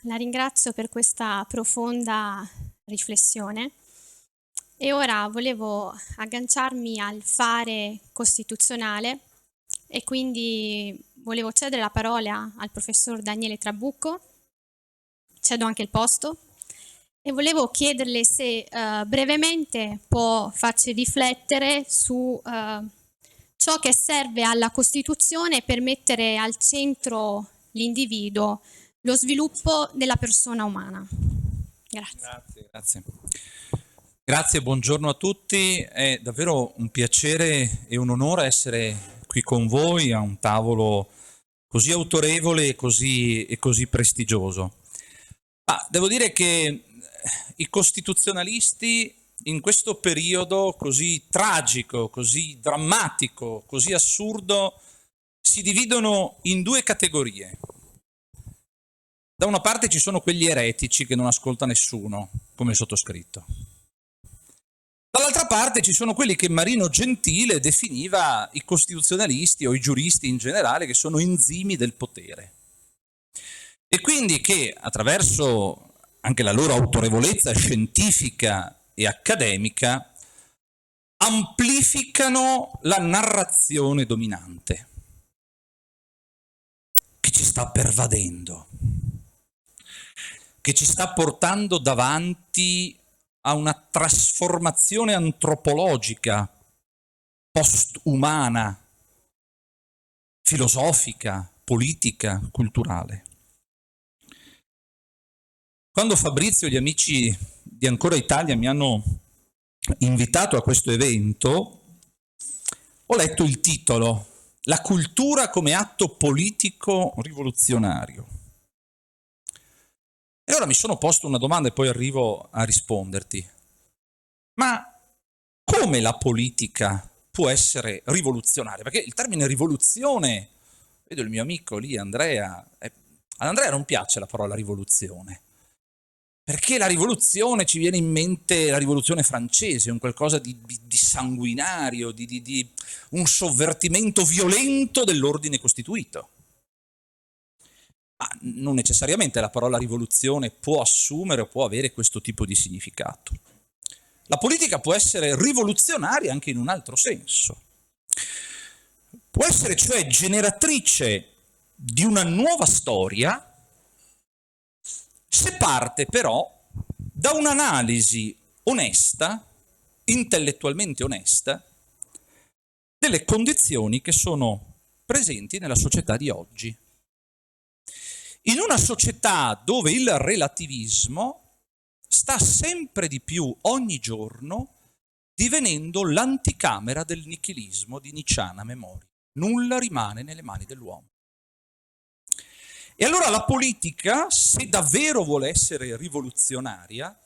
La ringrazio per questa profonda riflessione e ora volevo agganciarmi al fare costituzionale e quindi volevo cedere la parola al professor Daniele Trabucco, cedo anche il posto, e volevo chiederle se brevemente può farci riflettere su ciò che serve alla Costituzione per mettere al centro l'individuo, lo sviluppo della persona umana. Grazie. Grazie. Grazie, buongiorno a tutti. È davvero un piacere e un onore essere qui con voi a un tavolo così autorevole e così prestigioso. Devo dire che i costituzionalisti in questo periodo così tragico, così drammatico, così assurdo, si dividono in due categorie. Da una parte ci sono quegli eretici che non ascolta nessuno, come il sottoscritto. Dall'altra parte ci sono quelli che Marino Gentile definiva i costituzionalisti o i giuristi in generale, che sono enzimi del potere. E quindi che attraverso anche la loro autorevolezza scientifica e accademica amplificano la narrazione dominante che ci sta pervadendo, che ci sta portando davanti a una trasformazione antropologica, post-umana, filosofica, politica, culturale. Quando Fabrizio e gli amici di Ancora Italia mi hanno invitato a questo evento, ho letto il titolo La cultura come atto politico rivoluzionario. E ora mi sono posto una domanda e poi arrivo a risponderti. Ma come la politica può essere rivoluzionaria? Perché il termine rivoluzione, vedo il mio amico lì, Andrea, ad Andrea non piace la parola rivoluzione. Perché la rivoluzione, ci viene in mente la rivoluzione francese, un qualcosa di sanguinario, di un sovvertimento violento dell'ordine costituito. Ma non necessariamente la parola rivoluzione può assumere o può avere questo tipo di significato. La politica può essere rivoluzionaria anche in un altro senso. Può essere cioè generatrice di una nuova storia, se parte però da un'analisi onesta, intellettualmente onesta, delle condizioni che sono presenti nella società di oggi. In una società dove il relativismo sta sempre di più ogni giorno divenendo l'anticamera del nichilismo di Nietzscheana memoria. Nulla rimane nelle mani dell'uomo. E allora la politica, se davvero vuole essere rivoluzionaria,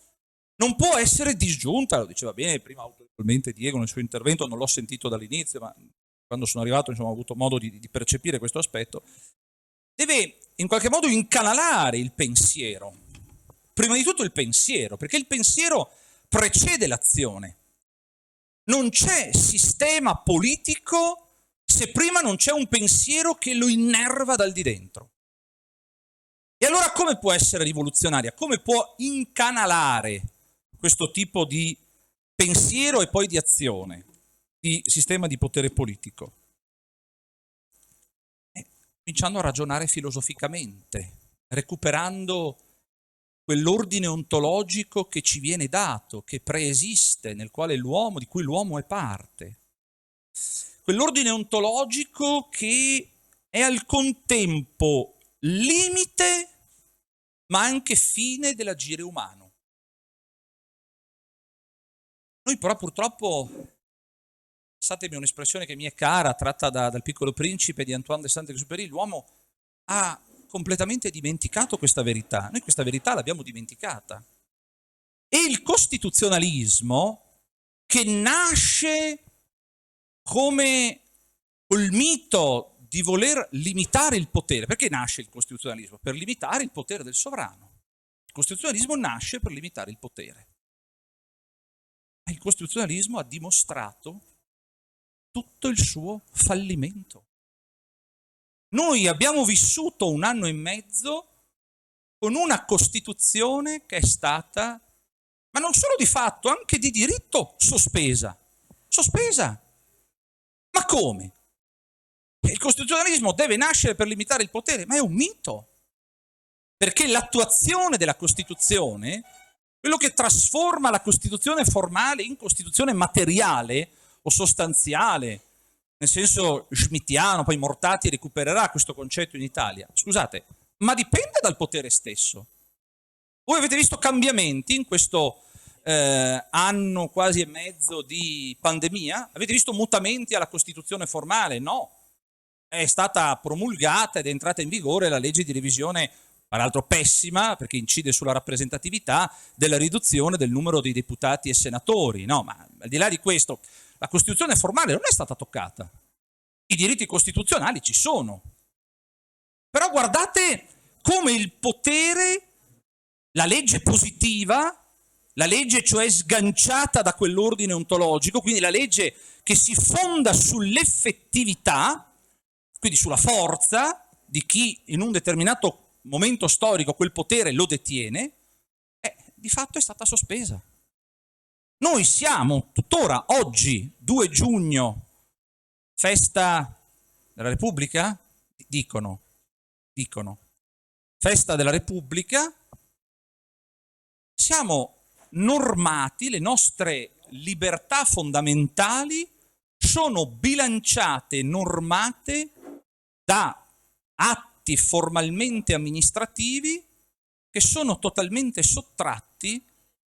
non può essere disgiunta, lo diceva bene prima autorevolmente Diego nel suo intervento, non l'ho sentito dall'inizio, ma quando sono arrivato ho avuto modo di percepire questo aspetto, deve in qualche modo incanalare il pensiero. Prima di tutto il pensiero, perché il pensiero precede l'azione. Non c'è sistema politico se prima non c'è un pensiero che lo innerva dal di dentro. E allora come può essere rivoluzionaria? Come può incanalare questo tipo di pensiero e poi di azione, di sistema di potere politico? Cominciando a ragionare filosoficamente, recuperando quell'ordine ontologico che ci viene dato, che preesiste, nel quale l'uomo, di cui l'uomo è parte. Quell'ordine ontologico che è al contempo limite ma anche fine dell'agire umano. Noi però purtroppo, passatemi un'espressione che mi è cara, tratta dal Piccolo Principe di Antoine de Saint-Exupéry, l'uomo ha completamente dimenticato questa verità. Noi questa verità l'abbiamo dimenticata. E il costituzionalismo, che nasce come col mito di voler limitare il potere. Perché nasce il costituzionalismo? Per limitare il potere del sovrano. Il costituzionalismo nasce per limitare il potere. Ma il costituzionalismo ha dimostrato tutto il suo fallimento. Noi abbiamo vissuto un anno e mezzo con una Costituzione che è stata, ma non solo di fatto, anche di diritto, sospesa. Sospesa. Ma come? Il costituzionalismo deve nascere per limitare il potere, ma è un mito. Perché l'attuazione della Costituzione, quello che trasforma la Costituzione formale in Costituzione materiale o sostanziale, nel senso schmittiano, poi Mortati recupererà questo concetto in Italia, scusate, ma dipende dal potere stesso. Voi avete visto cambiamenti in questo anno quasi e mezzo di pandemia? Avete visto mutamenti alla Costituzione formale? No. È stata promulgata ed è entrata in vigore la legge di revisione, peraltro pessima perché incide sulla rappresentatività, della riduzione del numero dei deputati e senatori. No, ma al di là di questo, la Costituzione formale non è stata toccata. I diritti costituzionali ci sono. Però guardate come il potere, la legge positiva, la legge cioè sganciata da quell'ordine ontologico, quindi la legge che si fonda sull'effettività, quindi sulla forza di chi in un determinato momento storico quel potere lo detiene, di fatto è stata sospesa. Noi siamo tuttora oggi, 2 giugno, festa della Repubblica? Dicono, festa della Repubblica, siamo normati, le nostre libertà fondamentali sono bilanciate, normate da atti formalmente amministrativi che sono totalmente sottratti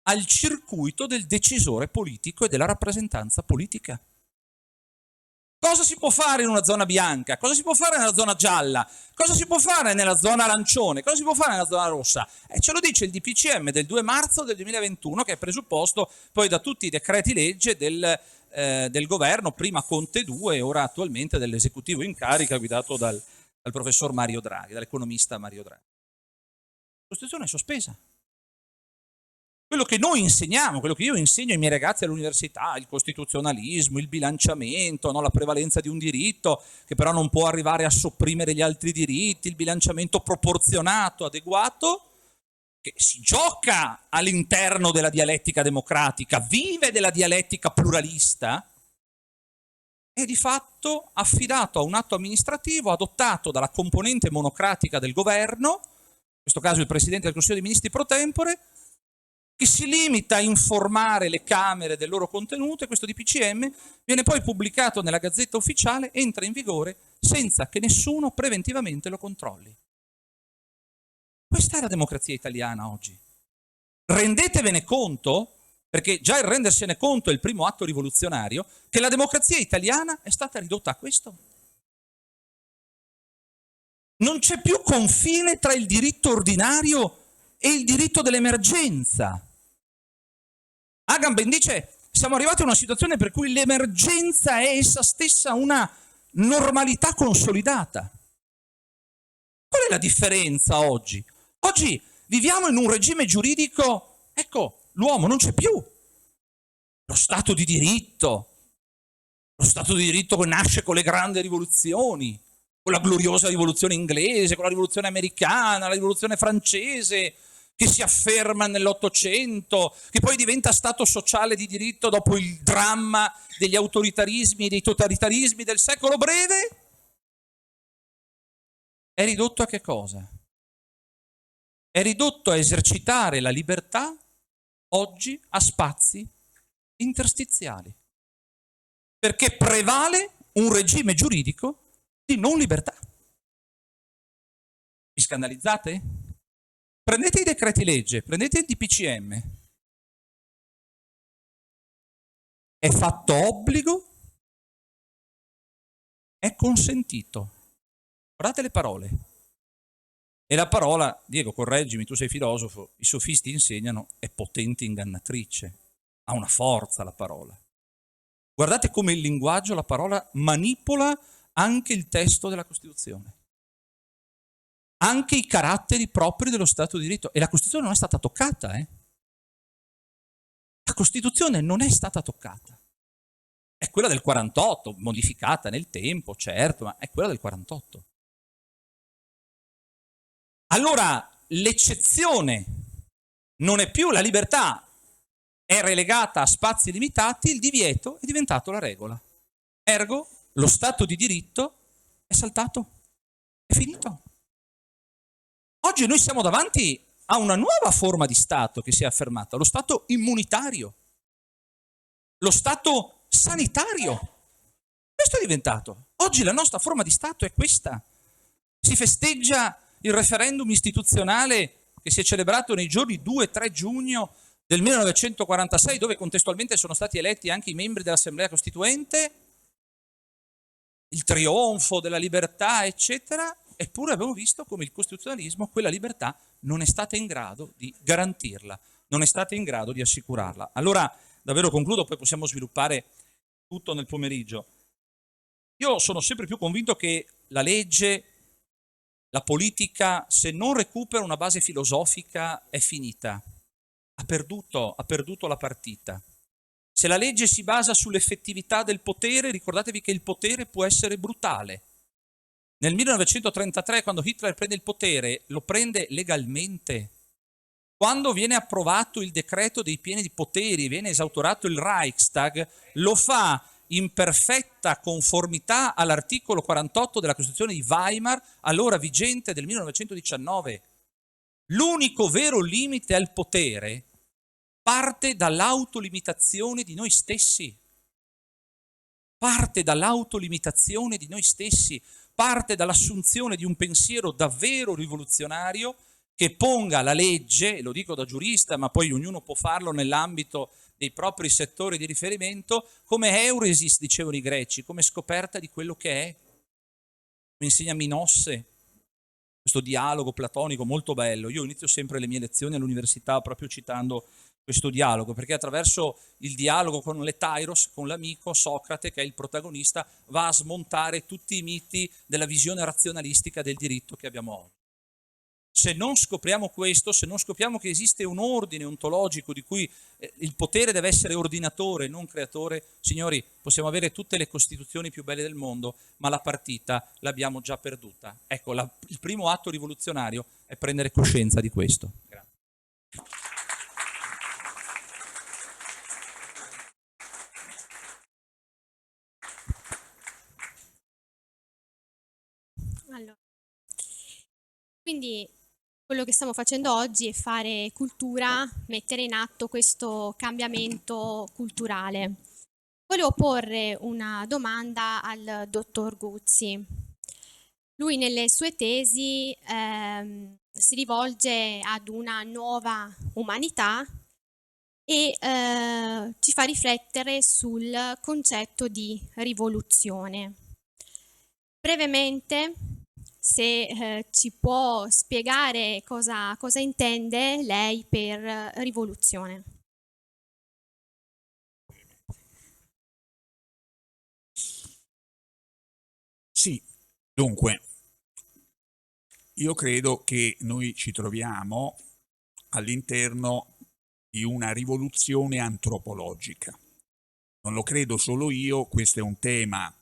al circuito del decisore politico e della rappresentanza politica. Cosa si può fare in una zona bianca? Cosa si può fare nella zona gialla? Cosa si può fare nella zona arancione? Cosa si può fare nella zona rossa? Ce lo dice il DPCM del 2 marzo del 2021, che è presupposto poi da tutti i decreti legge del governo, prima Conte 2 e ora attualmente dell'esecutivo in carica guidato dal professor Mario Draghi, dall'economista Mario Draghi. La Costituzione è sospesa. Quello che noi insegniamo, quello che io insegno ai miei ragazzi all'università, il costituzionalismo, il bilanciamento, no? La prevalenza di un diritto che però non può arrivare a sopprimere gli altri diritti, il bilanciamento proporzionato, adeguato, che si gioca all'interno della dialettica democratica, vive della dialettica pluralista, è di fatto affidato a un atto amministrativo adottato dalla componente monocratica del governo, in questo caso il Presidente del Consiglio dei Ministri pro tempore, che si limita a informare le Camere del loro contenuto, e questo DPCM viene poi pubblicato nella Gazzetta Ufficiale, entra in vigore senza che nessuno preventivamente lo controlli. Questa è la democrazia italiana oggi. Rendetevene conto, perché già il rendersene conto è il primo atto rivoluzionario, che la democrazia italiana è stata ridotta a questo. Non c'è più confine tra il diritto ordinario e il diritto dell'emergenza. Agamben dice: siamo arrivati a una situazione per cui l'emergenza è essa stessa una normalità consolidata. Qual è la differenza oggi? Oggi viviamo in un regime giuridico, ecco, l'uomo non c'è più. Lo Stato di diritto che nasce con le grandi rivoluzioni, con la gloriosa rivoluzione inglese, con la rivoluzione americana, la rivoluzione francese, che si afferma nell'Ottocento, che poi diventa Stato sociale di diritto dopo il dramma degli autoritarismi e dei totalitarismi del secolo breve, è ridotto a che cosa? È ridotto a esercitare la libertà oggi a spazi interstiziali, perché prevale un regime giuridico di non libertà. Vi scandalizzate? Prendete i decreti legge, prendete il DPCM. È fatto obbligo, è consentito. Guardate le parole. E la parola, Diego, correggimi, tu sei filosofo, i sofisti insegnano, è potente ingannatrice. Ha una forza la parola. Guardate come il linguaggio, la parola, manipola anche il testo della Costituzione. Anche i caratteri propri dello Stato di diritto. E la Costituzione non è stata toccata, La Costituzione non è stata toccata. È quella del 48, modificata nel tempo, certo, ma è quella del 48. Allora, l'eccezione non è più la libertà, è relegata a spazi limitati, il divieto è diventato la regola. Ergo, lo Stato di diritto è saltato, è finito. Oggi noi siamo davanti a una nuova forma di Stato che si è affermata, lo Stato immunitario, lo Stato sanitario. Questo è diventato. Oggi la nostra forma di Stato è questa. Si festeggia il referendum istituzionale che si è celebrato nei giorni 2 e 3 giugno del 1946, dove contestualmente sono stati eletti anche i membri dell'Assemblea Costituente, il trionfo della libertà, eccetera, eppure abbiamo visto come il costituzionalismo quella libertà non è stata in grado di garantirla, non è stata in grado di assicurarla. Allora, davvero concludo, poi possiamo sviluppare tutto nel pomeriggio. Io sono sempre più convinto che la legge, la politica, se non recupera una base filosofica, è finita. Ha perduto la partita. Se la legge si basa sull'effettività del potere, ricordatevi che il potere può essere brutale. Nel 1933, quando Hitler prende il potere, lo prende legalmente. Quando viene approvato il decreto dei pieni poteri, viene esautorato il Reichstag, lo fa in perfetta conformità all'articolo 48 della Costituzione di Weimar, allora vigente del 1919. L'unico vero limite al potere parte dall'autolimitazione di noi stessi. Parte dall'autolimitazione di noi stessi, parte dall'assunzione di un pensiero davvero rivoluzionario che ponga la legge, e lo dico da giurista, ma poi ognuno può farlo nell'ambito dei propri settori di riferimento, come euresis, dicevano i greci, come scoperta di quello che è. Mi insegna Minosse, questo dialogo platonico molto bello. Io inizio sempre le mie lezioni all'università proprio citando questo dialogo, perché attraverso il dialogo con l'Etairos, con l'amico Socrate, che è il protagonista, va a smontare tutti i miti della visione razionalistica del diritto che abbiamo oggi. Se non scopriamo questo, se non scopriamo che esiste un ordine ontologico di cui il potere deve essere ordinatore, non creatore, signori, possiamo avere tutte le costituzioni più belle del mondo, ma la partita l'abbiamo già perduta. Ecco, il primo atto rivoluzionario è prendere coscienza di questo. Grazie. Allora, quindi quello che stiamo facendo oggi è fare cultura, mettere in atto questo cambiamento culturale. Volevo porre una domanda al dottor Guzzi. Lui nelle sue tesi si rivolge ad una nuova umanità e ci fa riflettere sul concetto di rivoluzione. Brevemente, se ci può spiegare cosa intende lei per rivoluzione. Sì, dunque, io credo che noi ci troviamo all'interno di una rivoluzione antropologica. Non lo credo solo io, questo è un tema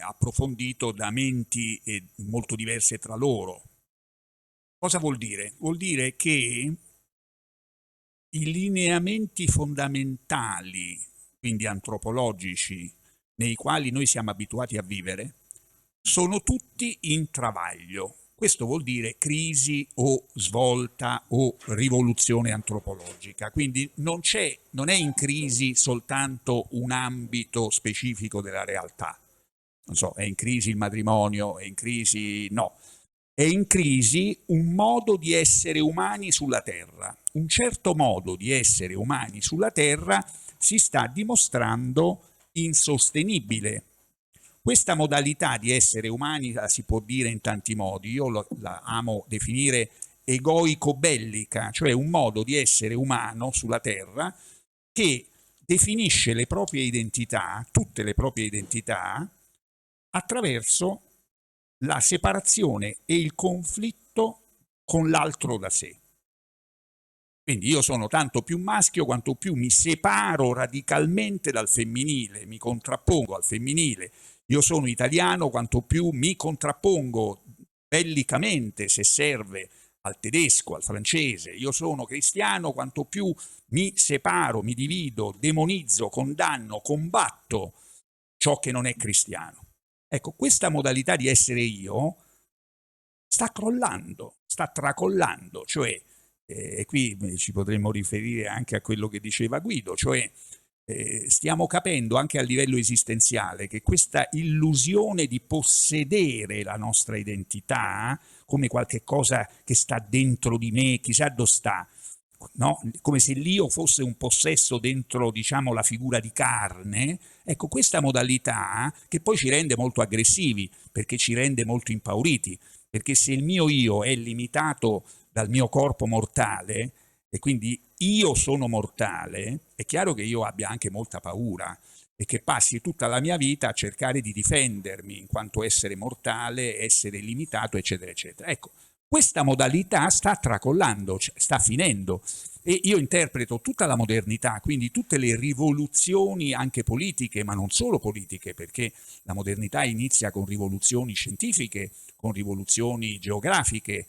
approfondito da menti molto diverse tra loro. Cosa vuol dire? Vuol dire che i lineamenti fondamentali, quindi antropologici, nei quali noi siamo abituati a vivere, sono tutti in travaglio. Questo vuol dire crisi o svolta o rivoluzione antropologica. Quindi non è in crisi soltanto un ambito specifico della realtà. Non so, è in crisi il matrimonio, è in crisi... No. È in crisi un modo di essere umani sulla Terra. Un certo modo di essere umani sulla Terra si sta dimostrando insostenibile. Questa modalità di essere umani la si può dire in tanti modi. Io la amo definire egoico-bellica, cioè un modo di essere umano sulla Terra che definisce le proprie identità, tutte le proprie identità, attraverso la separazione e il conflitto con l'altro da sé. Quindi io sono tanto più maschio quanto più mi separo radicalmente dal femminile, mi contrappongo al femminile. Io sono italiano quanto più mi contrappongo bellicamente, se serve, al tedesco, al francese. Io sono cristiano, quanto più mi separo, mi divido, demonizzo, condanno, combatto ciò che non è cristiano. Ecco, questa modalità di essere io sta crollando, sta tracollando, cioè, e qui ci potremmo riferire anche a quello che diceva Guido, cioè stiamo capendo anche a livello esistenziale che questa illusione di possedere la nostra identità come qualche cosa che sta dentro di me, chissà dove sta, no? Come se l'io fosse un possesso dentro, diciamo, la figura di carne. Ecco, questa modalità che poi ci rende molto aggressivi, perché ci rende molto impauriti, perché se il mio io è limitato dal mio corpo mortale, e quindi io sono mortale, è chiaro che io abbia anche molta paura e che passi tutta la mia vita a cercare di difendermi in quanto essere mortale, essere limitato, eccetera, eccetera. Ecco, questa modalità sta tracollando, sta finendo. E io interpreto tutta la modernità, quindi tutte le rivoluzioni anche politiche, ma non solo politiche, perché la modernità inizia con rivoluzioni scientifiche, con rivoluzioni geografiche,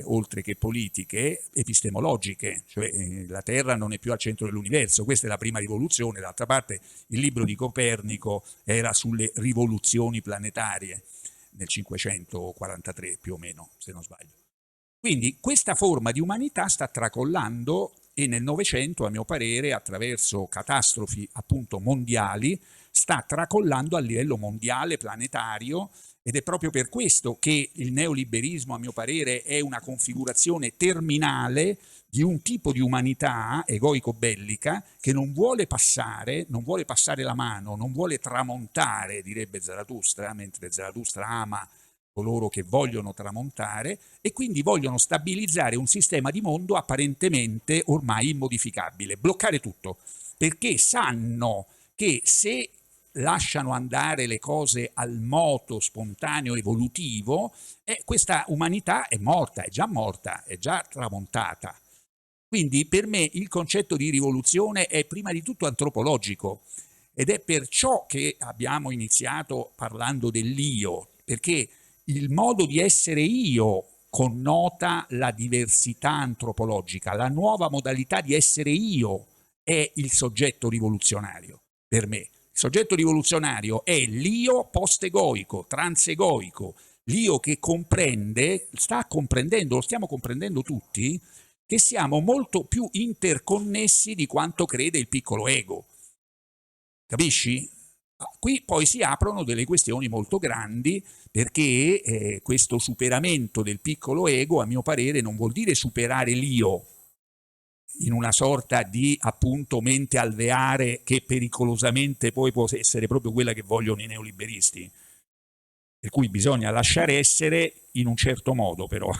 oltre che politiche, epistemologiche, cioè la Terra non è più al centro dell'universo, questa è la prima rivoluzione. D'altra parte il libro di Copernico era sulle rivoluzioni planetarie nel 543 più o meno, se non sbaglio. Quindi questa forma di umanità sta tracollando e nel Novecento, a mio parere, attraverso catastrofi appunto mondiali, sta tracollando a livello mondiale, planetario, ed è proprio per questo che il neoliberismo, a mio parere, è una configurazione terminale di un tipo di umanità egoico-bellica che non vuole passare la mano, non vuole tramontare, direbbe Zarathustra, mentre Zarathustra ama coloro che vogliono tramontare e quindi vogliono stabilizzare un sistema di mondo apparentemente ormai immodificabile, bloccare tutto, perché sanno che se lasciano andare le cose al moto spontaneo evolutivo, questa umanità è morta, è già tramontata. Quindi per me il concetto di rivoluzione è prima di tutto antropologico ed è perciò che abbiamo iniziato parlando dell'io, perché il modo di essere io connota la diversità antropologica, la nuova modalità di essere io è il soggetto rivoluzionario per me. Il soggetto rivoluzionario è l'io post-egoico, transegoico, l'io che comprende, sta comprendendo, lo stiamo comprendendo tutti, che siamo molto più interconnessi di quanto crede il piccolo ego. Capisci? Qui poi si aprono delle questioni molto grandi perché questo superamento del piccolo ego, a mio parere, non vuol dire superare l'io in una sorta di appunto mente alveare che pericolosamente poi può essere proprio quella che vogliono i neoliberisti. Per cui bisogna lasciare essere in un certo modo però,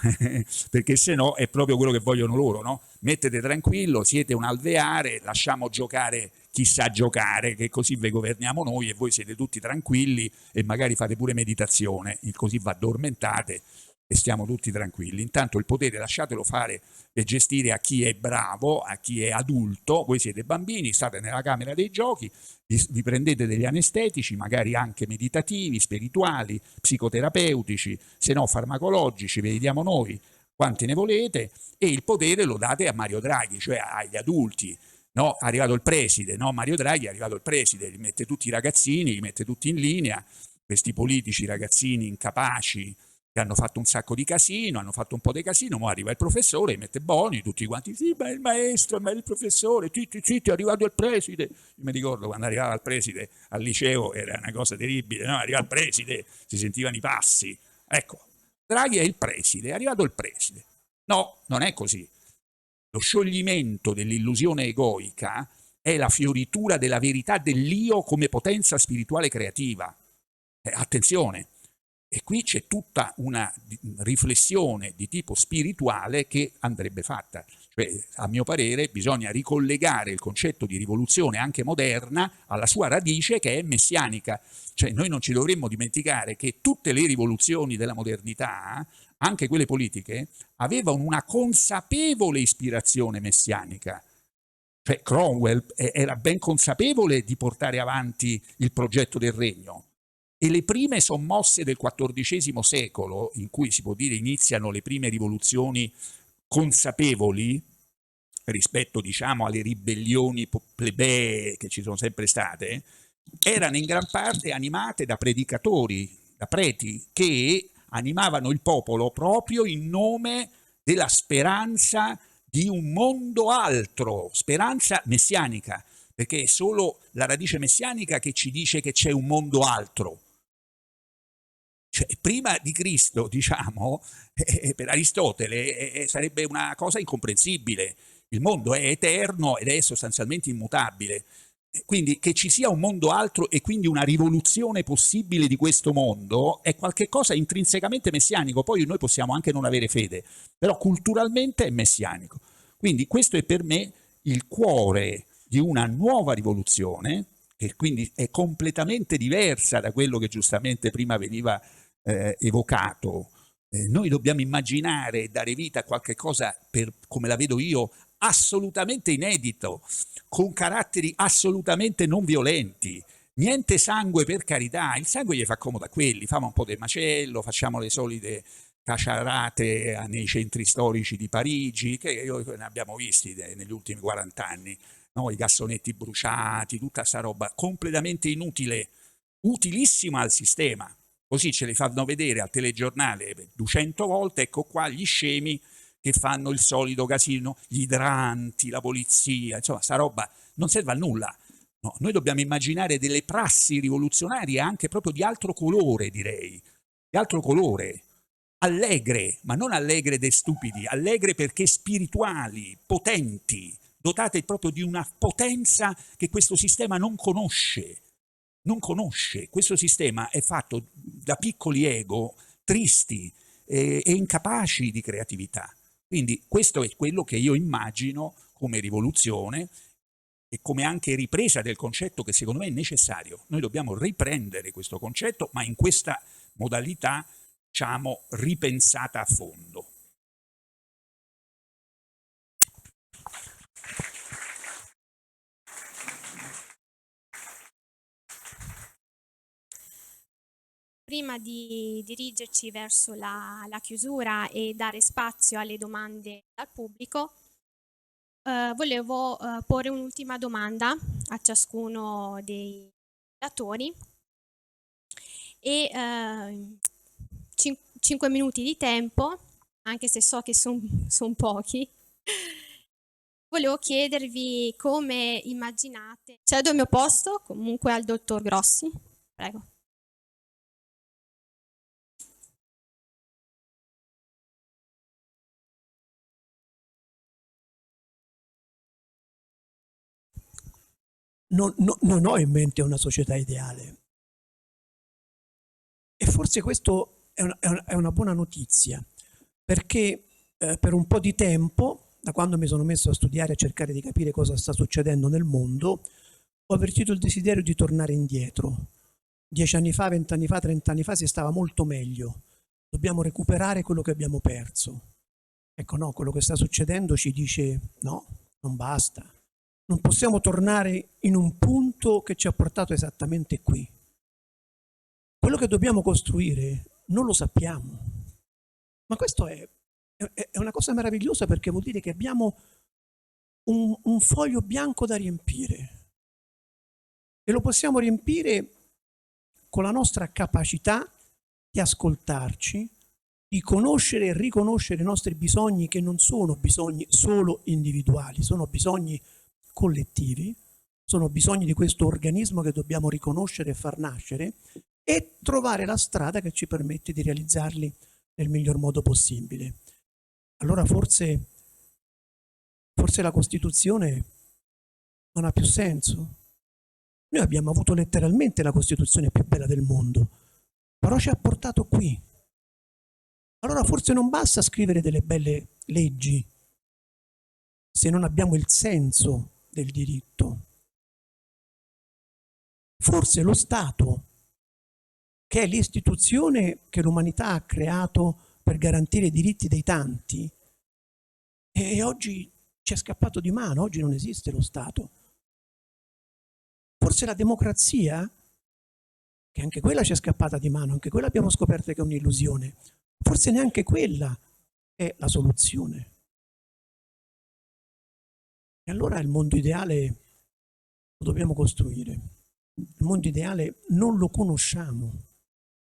perché se no è proprio quello che vogliono loro, no? Mettete tranquillo, siete un alveare, lasciamo giocare chi sa giocare, che così vi governiamo noi e voi siete tutti tranquilli e magari fate pure meditazione, così vi addormentate e stiamo tutti tranquilli. Intanto il potere lasciatelo fare e gestire a chi è bravo, a chi è adulto, voi siete bambini, state nella camera dei giochi, vi prendete degli anestetici, magari anche meditativi, spirituali, psicoterapeutici, se no farmacologici, ve li diamo noi, quanti ne volete, e il potere lo date a Mario Draghi, cioè agli adulti. No, è arrivato il preside, no? Mario Draghi è arrivato il preside, li mette tutti i ragazzini, li mette tutti in linea, questi politici ragazzini incapaci, che hanno fatto un sacco di casino, hanno fatto un po' di casino, ma arriva il professore, mette Boni, tutti quanti, sì, ma è il maestro, ma è il professore, zitti, zitti, è arrivato il preside. Io mi ricordo quando arrivava il preside al liceo, era una cosa terribile, no? Arriva il preside, si sentivano i passi. Ecco, Draghi è il preside, è arrivato il preside. No, non è così. Lo scioglimento dell'illusione egoica è la fioritura della verità dell'io come potenza spirituale creativa. Attenzione! E qui c'è tutta una riflessione di tipo spirituale che andrebbe fatta. Cioè, a mio parere, bisogna ricollegare il concetto di rivoluzione anche moderna alla sua radice che è messianica. Cioè, noi non ci dovremmo dimenticare che tutte le rivoluzioni della modernità, anche quelle politiche, avevano una consapevole ispirazione messianica. Cioè, Cromwell era ben consapevole di portare avanti il progetto del regno. E le prime sommosse del XIV secolo, in cui si può dire iniziano le prime rivoluzioni consapevoli rispetto, diciamo, alle ribellioni plebee che ci sono sempre state, erano in gran parte animate da predicatori, da preti, che animavano il popolo proprio in nome della speranza di un mondo altro, speranza messianica, perché è solo la radice messianica che ci dice che c'è un mondo altro. Cioè, prima di Cristo, diciamo, per Aristotele sarebbe una cosa incomprensibile. Il mondo è eterno ed è sostanzialmente immutabile. Quindi che ci sia un mondo altro e quindi una rivoluzione possibile di questo mondo è qualcosa intrinsecamente messianico. Poi noi possiamo anche non avere fede, però culturalmente è messianico. Quindi questo è per me il cuore di una nuova rivoluzione, che quindi è completamente diversa da quello che giustamente prima veniva evocato. Noi dobbiamo immaginare e dare vita a qualche cosa, come la vedo io, assolutamente inedito, con caratteri assolutamente non violenti. Niente sangue, per carità, il sangue gli fa comodo a quelli, famo un po' del macello, facciamo le solite caciarate nei centri storici di Parigi, che ne abbiamo visti negli ultimi 40 anni, no? I cassonetti bruciati, tutta sta roba completamente inutile, utilissima al sistema. Così ce le fanno vedere al telegiornale 200 volte, ecco qua gli scemi che fanno il solito casino, gli idranti, la polizia, insomma, sta roba non serve a nulla. No, noi dobbiamo immaginare delle prassi rivoluzionarie anche proprio di altro colore, direi, di altro colore, allegre, ma non allegre dei stupidi, allegre perché spirituali, potenti, dotate proprio di una potenza che questo sistema non conosce. Non conosce. Questo sistema è fatto da piccoli ego tristi e incapaci di creatività. Quindi questo è quello che io immagino come rivoluzione e come anche ripresa del concetto che secondo me è necessario. Noi dobbiamo riprendere questo concetto, ma in questa modalità, diciamo, ripensata a fondo. Prima di dirigerci verso la chiusura e dare spazio alle domande dal pubblico, volevo porre un'ultima domanda a ciascuno dei relatori e 5 minuti di tempo, anche se so che sono pochi. Volevo chiedervi come immaginate. Cedo il mio posto comunque al dottor Grossi. Prego. Non ho in mente una società ideale. E forse questo è una buona notizia, perché per un po' di tempo, da quando mi sono messo a studiare e a cercare di capire cosa sta succedendo nel mondo, ho avvertito il desiderio di tornare indietro. 10 anni fa, 20 anni fa, 30 anni fa si stava molto meglio. Dobbiamo recuperare quello che abbiamo perso. Ecco, no, quello che sta succedendo ci dice no, non basta. Non possiamo tornare in un punto che ci ha portato esattamente qui. Quello che dobbiamo costruire non lo sappiamo. Ma questo è una cosa meravigliosa, perché vuol dire che abbiamo un foglio bianco da riempire. E lo possiamo riempire con la nostra capacità di ascoltarci, di conoscere e riconoscere i nostri bisogni, che non sono bisogni solo individuali, sono bisogni collettivi, sono bisogni di questo organismo che dobbiamo riconoscere e far nascere, e trovare la strada che ci permette di realizzarli nel miglior modo possibile. Allora forse la Costituzione non ha più senso. Noi abbiamo avuto letteralmente la Costituzione più bella del mondo, però ci ha portato qui. Allora forse non basta scrivere delle belle leggi se non abbiamo il senso del diritto. Forse lo Stato, che è l'istituzione che l'umanità ha creato per garantire i diritti dei tanti, e oggi ci è scappato di mano, oggi non esiste lo Stato. Forse la democrazia, che anche quella ci è scappata di mano, anche quella abbiamo scoperto che è un'illusione. Forse neanche quella è la soluzione. E allora il mondo ideale lo dobbiamo costruire. Il mondo ideale non lo conosciamo,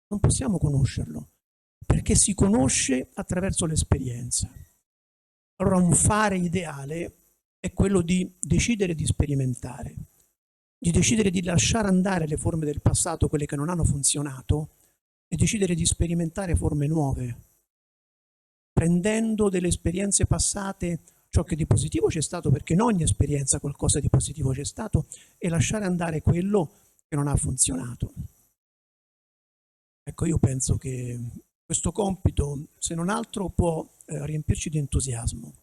non possiamo conoscerlo, perché si conosce attraverso l'esperienza. Allora un fare ideale è quello di decidere di sperimentare, di decidere di lasciare andare le forme del passato, quelle che non hanno funzionato, e decidere di sperimentare forme nuove, prendendo delle esperienze passate ciò che di positivo c'è stato, perché in ogni esperienza qualcosa di positivo c'è stato, e lasciare andare quello che non ha funzionato. Ecco, io penso che questo compito, se non altro, può riempirci di entusiasmo.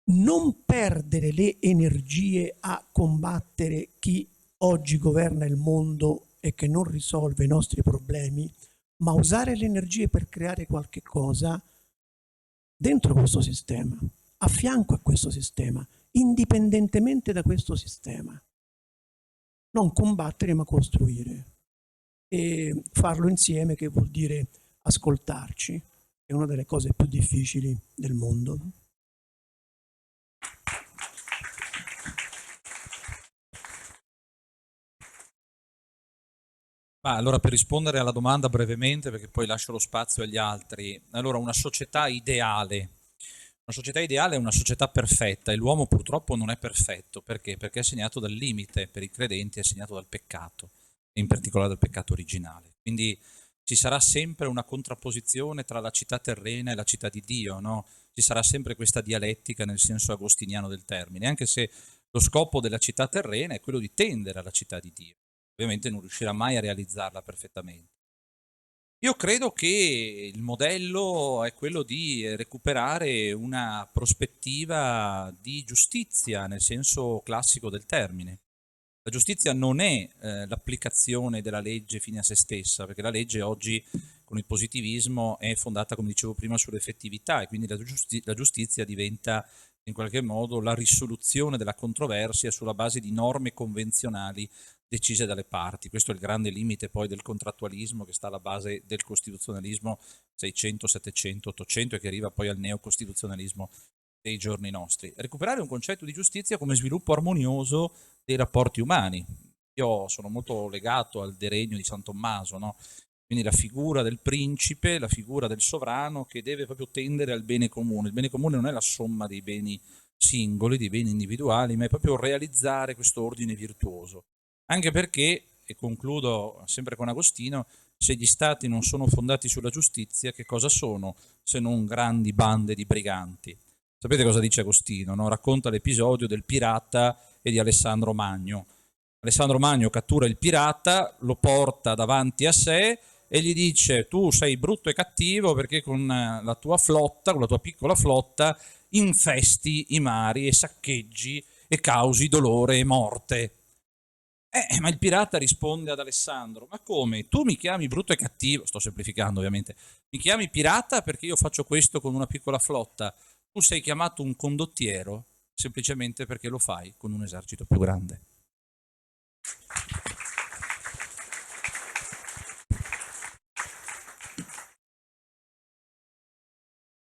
Non perdere le energie a combattere chi oggi governa il mondo e che non risolve i nostri problemi, ma usare le energie per creare qualche cosa dentro questo sistema, a fianco a questo sistema, indipendentemente da questo sistema. Non combattere ma costruire. E farlo insieme, che vuol dire ascoltarci, è una delle cose più difficili del mondo. Ma allora, per rispondere alla domanda brevemente, perché poi lascio lo spazio agli altri. Allora, una società ideale. Una società ideale è una società perfetta e l'uomo purtroppo non è perfetto. Perché? Perché è segnato dal limite, per i credenti è segnato dal peccato, e in particolare dal peccato originale. Quindi ci sarà sempre una contrapposizione tra la città terrena e la città di Dio, no? Ci sarà sempre questa dialettica nel senso agostiniano del termine, anche se lo scopo della città terrena è quello di tendere alla città di Dio. Ovviamente non riuscirà mai a realizzarla perfettamente. Io credo che il modello è quello di recuperare una prospettiva di giustizia nel senso classico del termine. La giustizia non è l'applicazione della legge fine a se stessa, perché la legge oggi con il positivismo è fondata, come dicevo prima, sull'effettività, e quindi la giustizia diventa in qualche modo la risoluzione della controversia sulla base di norme convenzionali decise dalle parti. Questo è il grande limite poi del contrattualismo che sta alla base del costituzionalismo 600, 700, 800 e che arriva poi al neocostituzionalismo dei giorni nostri. Recuperare un concetto di giustizia come sviluppo armonioso dei rapporti umani. Io sono molto legato al De Regno di San Tommaso, no? Quindi la figura del principe, la figura del sovrano che deve proprio tendere al bene comune. Il bene comune non è la somma dei beni singoli, dei beni individuali, ma è proprio realizzare questo ordine virtuoso. Anche perché, e concludo sempre con Agostino, se gli stati non sono fondati sulla giustizia, che cosa sono se non grandi bande di briganti? Sapete cosa dice Agostino, no? Racconta l'episodio del pirata e di Alessandro Magno. Alessandro Magno cattura il pirata, lo porta davanti a sé e gli dice: tu sei brutto e cattivo perché con la tua flotta, con la tua piccola flotta, infesti i mari e saccheggi e causi dolore e morte. Ma il pirata risponde ad Alessandro: ma come? Tu mi chiami brutto e cattivo? Sto semplificando ovviamente. Mi chiami pirata perché io faccio questo con una piccola flotta. Tu sei chiamato un condottiero semplicemente perché lo fai con un esercito più grande.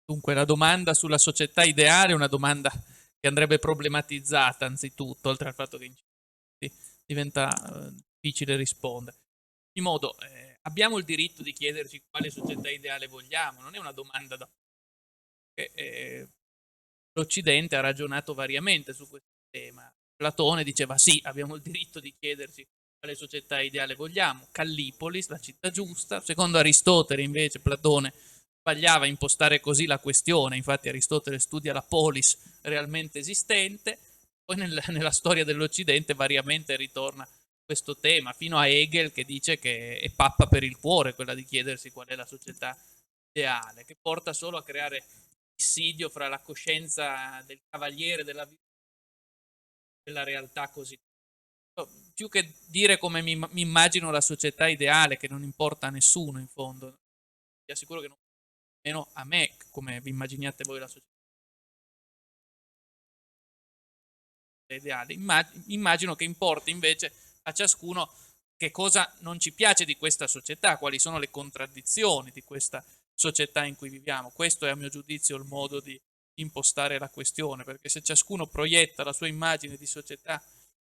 Dunque, la domanda sulla società ideale è una domanda che andrebbe problematizzata anzitutto, oltre al fatto che diventa difficile rispondere. In modo, abbiamo il diritto di chiederci quale società ideale vogliamo, non è una domanda da... l'Occidente ha ragionato variamente su questo tema. Platone diceva sì, abbiamo il diritto di chiederci quale società ideale vogliamo. Callipolis, la città giusta. Secondo Aristotele, invece, Platone sbagliava a impostare così la questione, infatti Aristotele studia la polis realmente esistente, poi nella storia dell'Occidente variamente ritorna questo tema, fino a Hegel che dice che è pappa per il cuore quella di chiedersi qual è la società ideale, che porta solo a creare dissidio fra la coscienza del cavaliere della realtà così. Più che dire come mi immagino la società ideale, che non importa a nessuno in fondo, vi assicuro che non meno a me come vi immaginiate voi la società ideale. Immagino che importi invece a ciascuno che cosa non ci piace di questa società, quali sono le contraddizioni di questa società in cui viviamo. Questo è a mio giudizio il modo di impostare la questione, perché se ciascuno proietta la sua immagine di società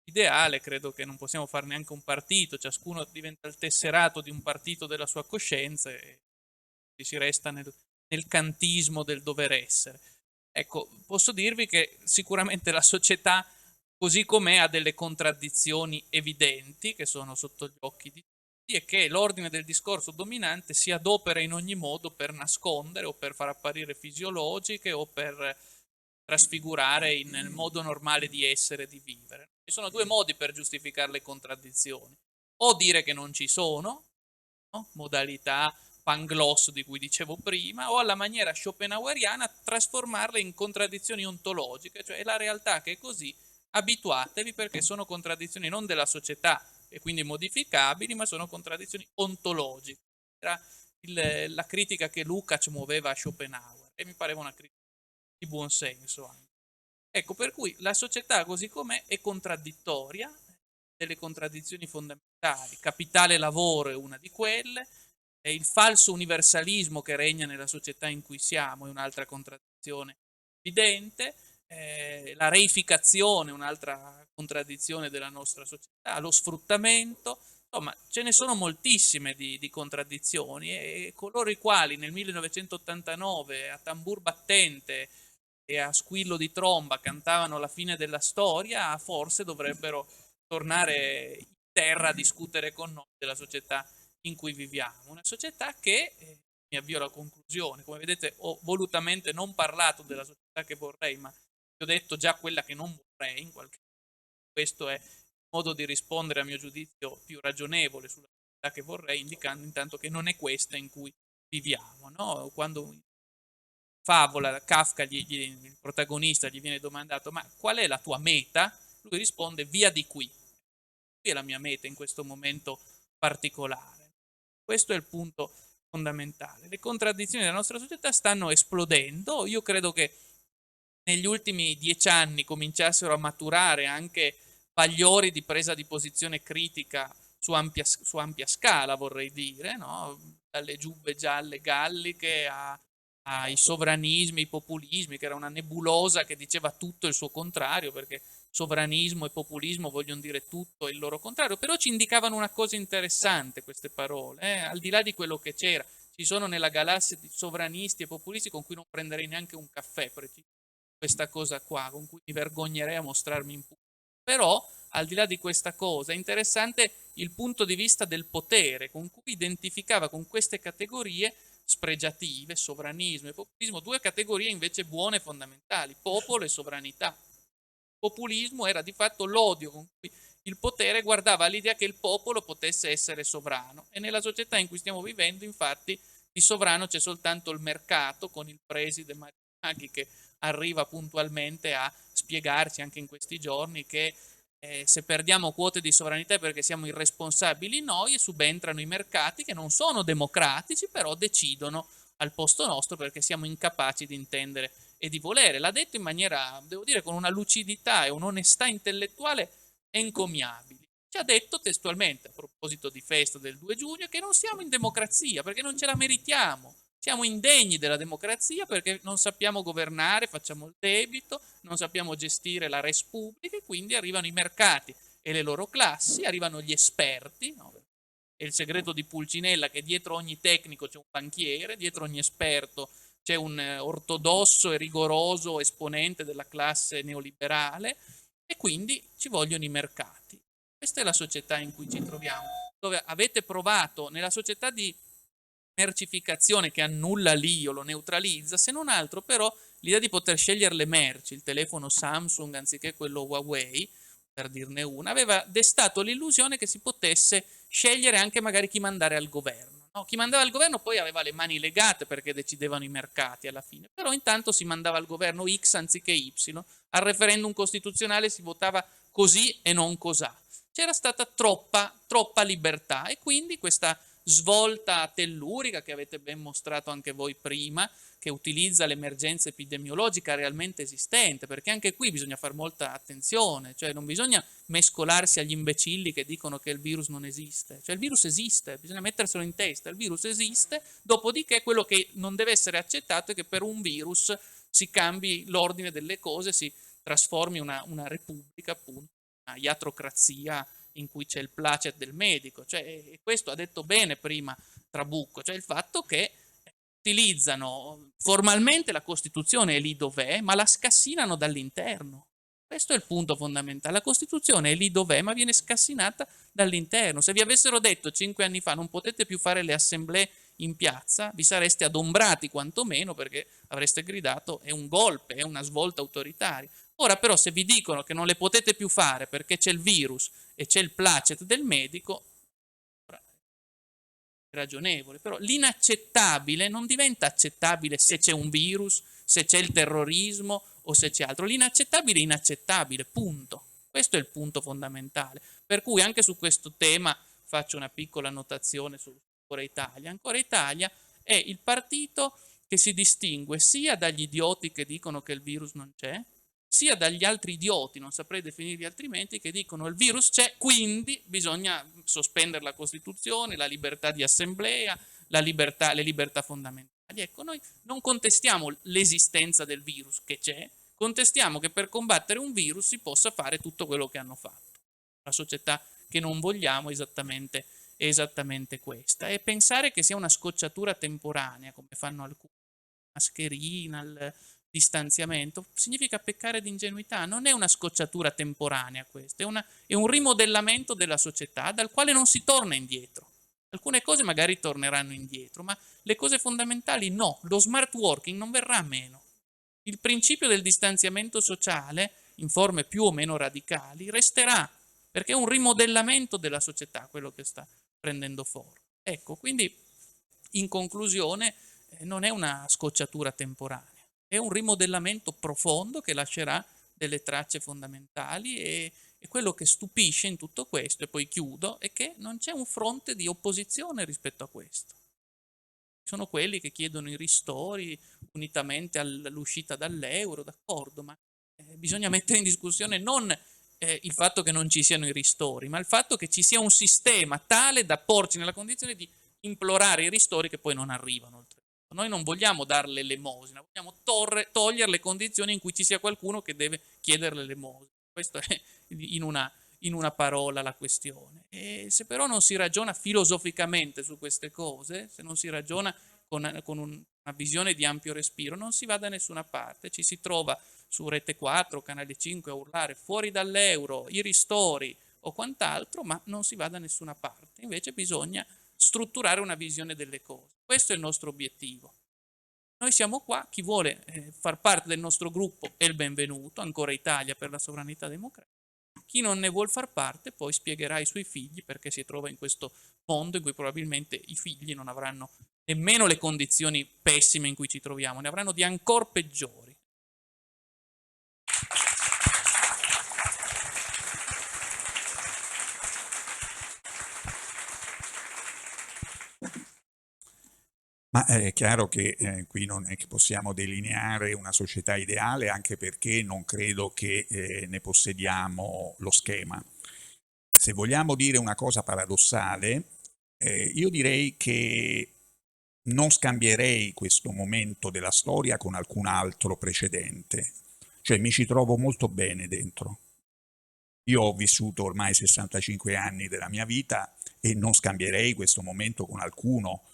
ideale, credo che non possiamo fare neanche un partito, ciascuno diventa il tesserato di un partito della sua coscienza e si resta nel cantismo del dover essere. Ecco, posso dirvi che sicuramente la società così com'è ha delle contraddizioni evidenti che sono sotto gli occhi di tutti e che l'ordine del discorso dominante si adopera in ogni modo per nascondere o per far apparire fisiologiche o per trasfigurare il modo normale di essere e di vivere. Ci sono due modi per giustificare le contraddizioni: o dire che non ci sono, no? Modalità Pangloss di cui dicevo prima, o alla maniera schopenhaueriana trasformarle in contraddizioni ontologiche, cioè è la realtà che è così, abituatevi perché sono contraddizioni non della società e quindi modificabili, ma sono contraddizioni ontologiche. Era la critica che Lukács muoveva a Schopenhauer e mi pareva una critica di buon senso anche. Ecco, per cui la società così com'è è contraddittoria, delle contraddizioni fondamentali. Capitale e lavoro è una di quelle, e il falso universalismo che regna nella società in cui siamo è un'altra contraddizione evidente, la reificazione è un'altra contraddizione della nostra società, lo sfruttamento, insomma ce ne sono moltissime di contraddizioni e coloro i quali nel 1989 a tambur battente e a squillo di tromba cantavano la fine della storia, forse dovrebbero tornare in terra a discutere con noi della società in cui viviamo. Una società che, mi avvio alla conclusione, come vedete ho volutamente non parlato della società che vorrei, ma vi ho detto già quella che non vorrei in qualche modo. Questo è il modo di rispondere a mio giudizio più ragionevole sulla società che vorrei, indicando intanto che non è questa in cui viviamo. No? Quando favola Kafka, il protagonista, gli viene domandato: ma qual è la tua meta? Lui risponde: via di qui. Qui è la mia meta in questo momento particolare. Questo è il punto fondamentale. Le contraddizioni della nostra società stanno esplodendo. Io credo che negli ultimi 10 anni cominciassero a maturare anche bagliori di presa di posizione critica su ampia scala, vorrei dire, no? Dalle giubbe gialle galliche ai sovranismi, ai populismi, che era una nebulosa che diceva tutto il suo contrario, perché sovranismo e populismo vogliono dire tutto il loro contrario, però ci indicavano una cosa interessante queste parole, al di là di quello che c'era. Ci sono nella galassia di sovranisti e populisti con cui non prenderei neanche un caffè, questa cosa qua, con cui mi vergognerei a mostrarmi in pubblico. Però, al di là di questa cosa, è interessante il punto di vista del potere, con cui identificava con queste categorie spregiative, sovranismo e populismo, due categorie invece buone e fondamentali: popolo e sovranità. Populismo era di fatto l'odio con cui il potere guardava all'idea che il popolo potesse essere sovrano, e nella società in cui stiamo vivendo infatti di sovrano c'è soltanto il mercato, con il preside Mario Draghi che arriva puntualmente a spiegarci anche in questi giorni che se perdiamo quote di sovranità è perché siamo irresponsabili noi, e subentrano i mercati che non sono democratici, però decidono al posto nostro perché siamo incapaci di intendere e di volere. L'ha detto in maniera, devo dire, con una lucidità e un'onestà intellettuale encomiabili. Ci ha detto testualmente, a proposito di festa del 2 giugno, che non siamo in democrazia perché non ce la meritiamo. Siamo indegni della democrazia perché non sappiamo governare, facciamo il debito, non sappiamo gestire la res pubblica, e quindi arrivano i mercati e le loro classi, arrivano gli esperti, no? È il segreto di Pulcinella che dietro ogni tecnico c'è un banchiere, dietro ogni esperto c'è un ortodosso e rigoroso esponente della classe neoliberale, e quindi ci vogliono i mercati. Questa è la società in cui ci troviamo, dove avete provato nella società di mercificazione che annulla l'io, lo neutralizza, se non altro però l'idea di poter scegliere le merci, il telefono Samsung anziché quello Huawei, per dirne una, aveva destato l'illusione che si potesse scegliere anche magari chi mandare al governo. No? Chi mandava al governo poi aveva le mani legate perché decidevano i mercati alla fine, però intanto si mandava al governo X anziché Y, al referendum costituzionale si votava così e non cosà. C'era stata troppa libertà, e quindi questa svolta tellurica che avete ben mostrato anche voi prima, che utilizza l'emergenza epidemiologica realmente esistente, perché anche qui bisogna fare molta attenzione, cioè non bisogna mescolarsi agli imbecilli che dicono che il virus non esiste, cioè il virus esiste, bisogna metterselo in testa, il virus esiste, dopodiché quello che non deve essere accettato è che per un virus si cambi l'ordine delle cose, si trasformi una repubblica, appunto, una iatrocrazia in cui c'è il placet del medico, cioè questo ha detto bene prima Trabucco, cioè il fatto che utilizzano formalmente la Costituzione è lì dov'è, ma la scassinano dall'interno. Questo è il punto fondamentale. La Costituzione è lì dov'è, ma viene scassinata dall'interno. Se vi avessero detto 5 anni fa non potete più fare le assemblee in piazza, vi sareste adombrati quantomeno, perché avreste gridato è un golpe, è una svolta autoritaria. Ora però se vi dicono che non le potete più fare perché c'è il virus e c'è il placet del medico, ragionevole, però l'inaccettabile non diventa accettabile se c'è un virus, se c'è il terrorismo o se c'è altro. L'inaccettabile è inaccettabile, punto. Questo è il punto fondamentale. Per cui anche su questo tema faccio una piccola annotazione su Ancora Italia. Ancora Italia è il partito che si distingue sia dagli idioti che dicono che il virus non c'è, sia dagli altri idioti, non saprei definirli altrimenti, che dicono il virus c'è, quindi bisogna sospendere la Costituzione, la libertà di assemblea, le libertà fondamentali. Ecco, noi non contestiamo l'esistenza del virus che c'è, contestiamo che per combattere un virus si possa fare tutto quello che hanno fatto. La società che non vogliamo è esattamente questa. E pensare che sia una scocciatura temporanea, come fanno alcuni, mascherina, il distanziamento, significa peccare di ingenuità, non è una scocciatura temporanea questa, è un rimodellamento della società dal quale non si torna indietro. Alcune cose magari torneranno indietro, ma le cose fondamentali no, lo smart working non verrà meno. Il principio del distanziamento sociale, in forme più o meno radicali, resterà, perché è un rimodellamento della società quello che sta prendendo forma. Ecco, quindi in conclusione non è una scocciatura temporanea, è un rimodellamento profondo che lascerà delle tracce fondamentali e quello che stupisce in tutto questo, e poi chiudo, è che non c'è un fronte di opposizione rispetto a questo. Sono quelli che chiedono i ristori unitamente all'uscita dall'euro, d'accordo, ma bisogna mettere in discussione non il fatto che non ci siano i ristori, ma il fatto che ci sia un sistema tale da porci nella condizione di implorare i ristori che poi non arrivano. Noi non vogliamo dare l'elemosina, vogliamo togliere le condizioni in cui ci sia qualcuno che deve chiedere l'elemosina. Questa è in una parola la questione. E se però non si ragiona filosoficamente su queste cose, se non si ragiona con una visione di ampio respiro, non si va da nessuna parte, ci si trova su Rete 4, Canale 5 a urlare fuori dall'euro, i ristori o quant'altro, ma non si va da nessuna parte. Invece bisogna strutturare una visione delle cose. Questo è il nostro obiettivo. Noi siamo qua, chi vuole far parte del nostro gruppo è il benvenuto, Ancora Italia per la sovranità democratica. Chi non ne vuol far parte poi spiegherà ai suoi figli perché si trova in questo mondo in cui probabilmente i figli non avranno nemmeno le condizioni pessime in cui ci troviamo, ne avranno di ancor peggiori. Ma è chiaro che qui non è che possiamo delineare una società ideale, anche perché non credo che ne possediamo lo schema. Se vogliamo dire una cosa paradossale, io direi che non scambierei questo momento della storia con alcun altro precedente. Cioè mi ci trovo molto bene dentro. Io ho vissuto ormai 65 anni della mia vita e non scambierei questo momento con alcuno,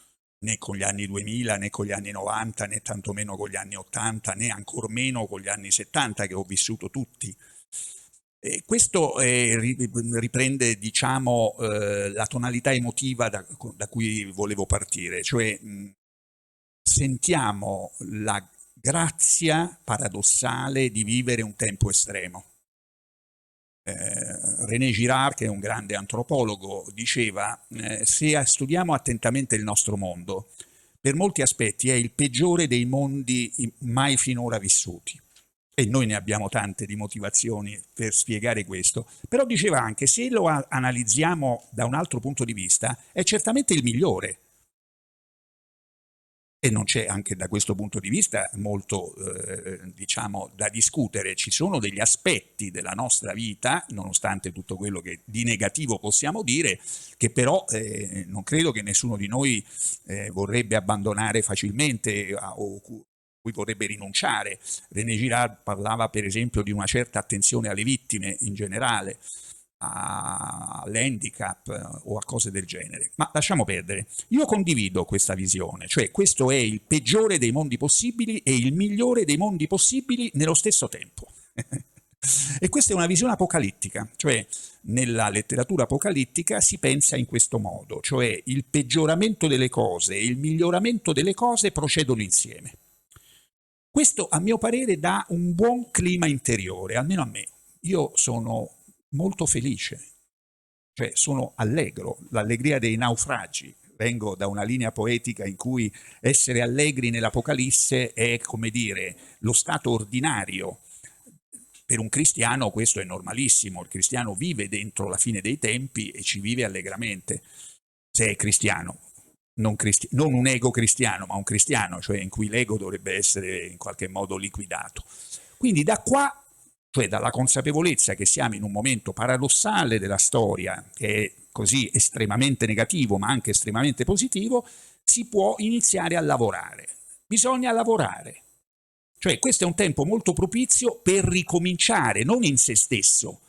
né con gli anni 2000, né con gli anni 90, né tantomeno con gli anni 80, né ancor meno con gli anni 70 che ho vissuto tutti. Questo riprende, diciamo, la tonalità emotiva da cui volevo partire, cioè sentiamo la grazia paradossale di vivere un tempo estremo. René Girard, che è un grande antropologo, diceva se studiamo attentamente il nostro mondo, per molti aspetti è il peggiore dei mondi mai finora vissuti. E noi ne abbiamo tante di motivazioni per spiegare questo, però diceva anche se lo analizziamo da un altro punto di vista è certamente il migliore. E non c'è anche da questo punto di vista molto, diciamo, da discutere. Ci sono degli aspetti della nostra vita, nonostante tutto quello che di negativo possiamo dire, che però non credo che nessuno di noi vorrebbe abbandonare facilmente o cui vorrebbe rinunciare. René Girard parlava per esempio di una certa attenzione alle vittime in generale, all'handicap o a cose del genere. Ma lasciamo perdere. Io condivido questa visione, cioè questo è il peggiore dei mondi possibili e il migliore dei mondi possibili nello stesso tempo. E questa è una visione apocalittica, cioè nella letteratura apocalittica si pensa in questo modo, cioè il peggioramento delle cose e il miglioramento delle cose procedono insieme. Questo a mio parere dà un buon clima interiore, almeno a me. Io sono molto felice, cioè sono allegro, l'allegria dei naufragi. Vengo da una linea poetica in cui essere allegri nell'Apocalisse è, come dire, lo stato ordinario. Per un cristiano questo è normalissimo, il cristiano vive dentro la fine dei tempi e ci vive allegramente, se è cristiano. Non un ego cristiano, ma un cristiano, cioè in cui l'ego dovrebbe essere in qualche modo liquidato. Quindi da qua, cioè dalla consapevolezza che siamo in un momento paradossale della storia, che è così estremamente negativo ma anche estremamente positivo, si può iniziare a lavorare. Bisogna lavorare. Cioè questo è un tempo molto propizio per ricominciare, non in se stesso.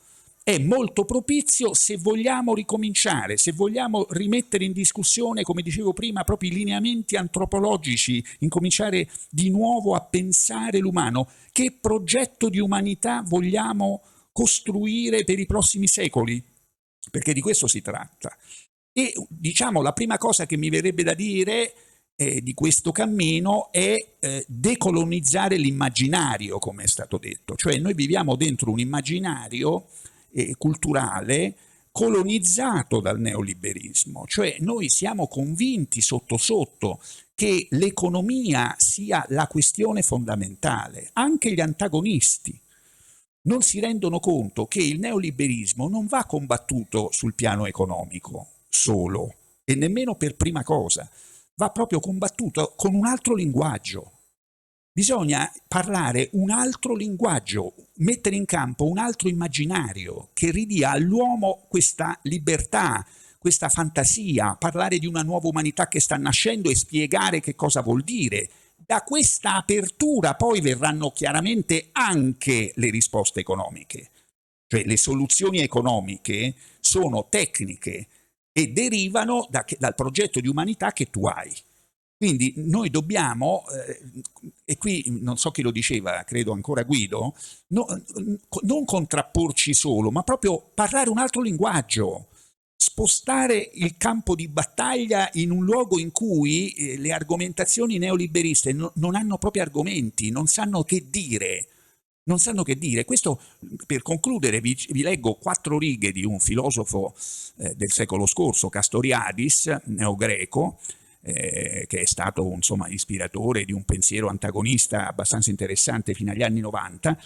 È molto propizio se vogliamo ricominciare, se vogliamo rimettere in discussione, come dicevo prima, proprio i lineamenti antropologici, incominciare di nuovo a pensare l'umano. Che progetto di umanità vogliamo costruire per i prossimi secoli? Perché di questo si tratta. E diciamo la prima cosa che mi verrebbe da dire di questo cammino è decolonizzare l'immaginario, come è stato detto. Cioè noi viviamo dentro un immaginario culturale colonizzato dal neoliberismo, cioè noi siamo convinti sotto sotto che l'economia sia la questione fondamentale. Anche gli antagonisti non si rendono conto che il neoliberismo non va combattuto sul piano economico solo e nemmeno per prima cosa, va proprio combattuto con un altro linguaggio. Bisogna parlare un altro linguaggio, mettere in campo un altro immaginario che ridia all'uomo questa libertà, questa fantasia, parlare di una nuova umanità che sta nascendo e spiegare che cosa vuol dire. Da questa apertura poi verranno chiaramente anche le risposte economiche, cioè le soluzioni economiche sono tecniche e derivano dal progetto di umanità che tu hai. Quindi noi dobbiamo, e qui non so chi lo diceva, credo ancora Guido, non contrapporci solo, ma proprio parlare un altro linguaggio, spostare il campo di battaglia in un luogo in cui le argomentazioni neoliberiste non hanno proprio argomenti, non sanno che dire. Non sanno che dire. Questo, per concludere, vi leggo 4 righe di un filosofo del secolo scorso, Castoriadis, neogreco, che è stato insomma ispiratore di un pensiero antagonista abbastanza interessante fino agli anni 90,